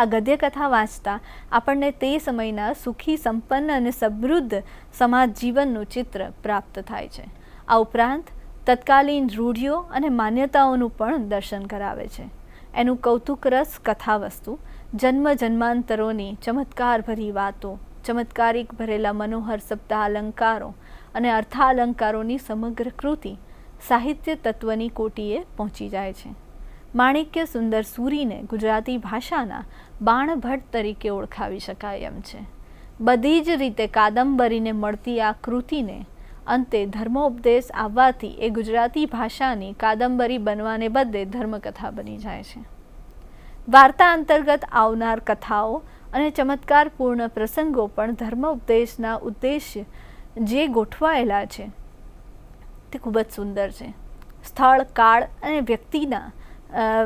આ ગદ્યકથા વાંચતા આપણને તે સમયના સુખી, સંપન્ન અને સમૃદ્ધ સમાજ જીવનનું ચિત્ર પ્રાપ્ત થાય છે. આ ઉપરાંત તત્કાલીન રૂઢિઓ અને માન્યતાઓનું પણ દર્શન કરાવે છે. એનું કૌતુકરસ કથાવસ્તુ, જન્મ જન્માંતરોની ચમત્કારભરી વાતો, ચમત્કારિક ભરેલા મનોહર શબ્દાલંકારો અને અર્થાલંકારોની સમગ્ર કૃતિ સાહિત્ય તત્વની કોટીએ પહોંચી જાય છે. માણિક્ય સુંદર સૂરીને ગુજરાતી ભાષાના બાણભટ્ટ તરીકે ઓળખાવી શકાય એમ છે. બધી જ રીતે કાદંબરીને મળતી આ કૃતિને અંતે ધર્મોપદેશ આવવાથી એ ગુજરાતી ભાષાની કાદંબરી બનવાને બદલે ધર્મકથા બની જાય છે. વાર્તા અંતર્ગત આવનાર કથાઓ અને ચમત્કારપૂર્ણ પ્રસંગો પણ ધર્મોપદેશના ઉદ્દેશ્ય જે ગોઠવાયેલા છે તે ખૂબ જ સુંદર છે. સ્થળ, કાળ અને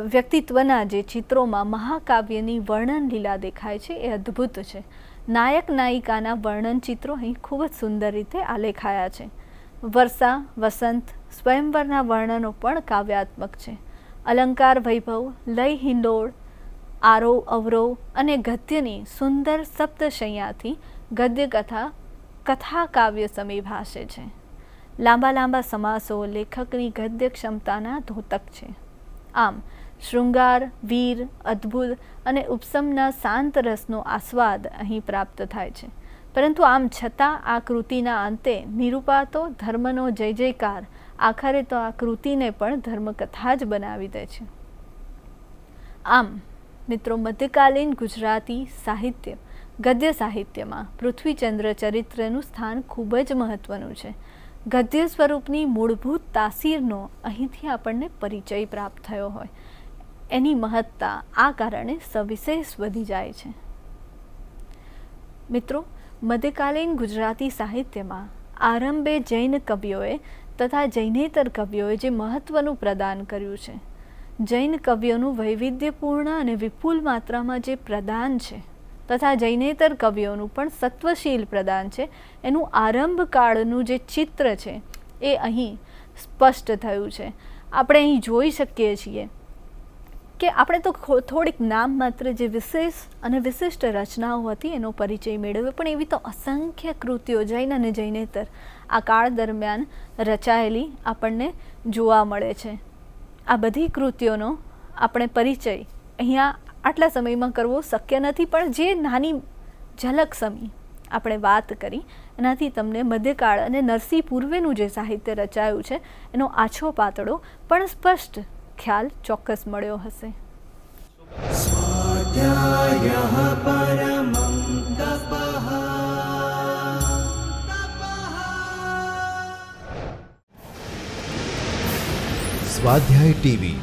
વ્યક્તિત્વના જે ચિત્રોમાં મહાકાવ્યની વર્ણન લીલા દેખાય છે એ અદ્ભુત છે. નાયક નાયિકાના વર્ણન ચિત્રો અહીં ખૂબ જ સુંદર રીતે આલેખાયા છે. વર્ષા, વસંત, સ્વયંવરના વર્ણનો પણ કાવ્યાત્મક છે. અલંકાર વૈભવ, લય હિંડોળ, આરોહ અવરોહ અને ગદ્યની સુંદર સપ્તશૈયાથી ગદ્યકથા કથા કાવ્ય સમી ભાષે છે. લાંબા લાંબા સમાસો લેખકની ગદ્ય ક્ષમતાના ધોતક છે. આમ શૃંગાર, વીર, અદ્ભુત અને ઉપસમના શાંત રસનો આસ્વાદ અહીં પ્રાપ્ત થાય છે. પરંતુ આમ છતાં આ કૃતિના અંતે નિરૂપાતો ધર્મનો જય જયકાર આખરે તો આ કૃતિને પણ ધર્મકથા જ બનાવી દે છે. આમ મિત્રો, મધ્યકાલીન ગુજરાતી સાહિત્ય, ગદ્ય સાહિત્યમાં પૃથ્વીચંદ્ર ચરિત્રનું સ્થાન ખૂબ જ મહત્ત્વનું છે. ગદ્ય સ્વરૂપની મૂળભૂત તાસીરનો અહીંથી આપણને પરિચય પ્રાપ્ત થયો હોય, એની મહત્તા આ કારણે સવિશેષ વધી જાય છે. મિત્રો, મધ્યકાલીન ગુજરાતી સાહિત્યમાં આરંભે જૈન કવિઓએ તથા જૈનેતર કવિઓએ જે મહત્ત્વનું પ્રદાન કર્યું છે, જૈન કવિઓનું વૈવિધ્યપૂર્ણ અને વિપુલ માત્રામાં જે પ્રદાન છે તથા જૈનેતર કવિઓનું પણ સત્વશીલ પ્રદાન છે, એનું આરંભકાળનું જે ચિત્ર છે એ અહીં સ્પષ્ટ થયું છે. આપણે અહીં જોઈ શકીએ છીએ કે આપણે તો થોડીક નામ માત્ર જે વિશેષ અને વિશિષ્ટ રચનાઓ હતી એનો પરિચય મેળવ્યો, પણ એવી તો અસંખ્ય કૃતિઓ જૈન અને જૈનેતર આ કાળ દરમિયાન રચાયેલી આપણને જોવા મળે છે. આ બધી કૃતિઓનો આપણે પરિચય અહીંયા આટલા સમયમાં કરવો શક્ય નથી, પણ જે નાની ઝલક સમી આપણે વાત કરી એનાથી તમને મધ્યકાળ અને નરસિંહ પૂર્વેનું જે સાહિત્ય રચાયું છે એનો આછો પાતળો પણ સ્પષ્ટ ખ્યાલ ચોક્કસ મળ્યો હશે. સ્વાધ્યાય ટીવી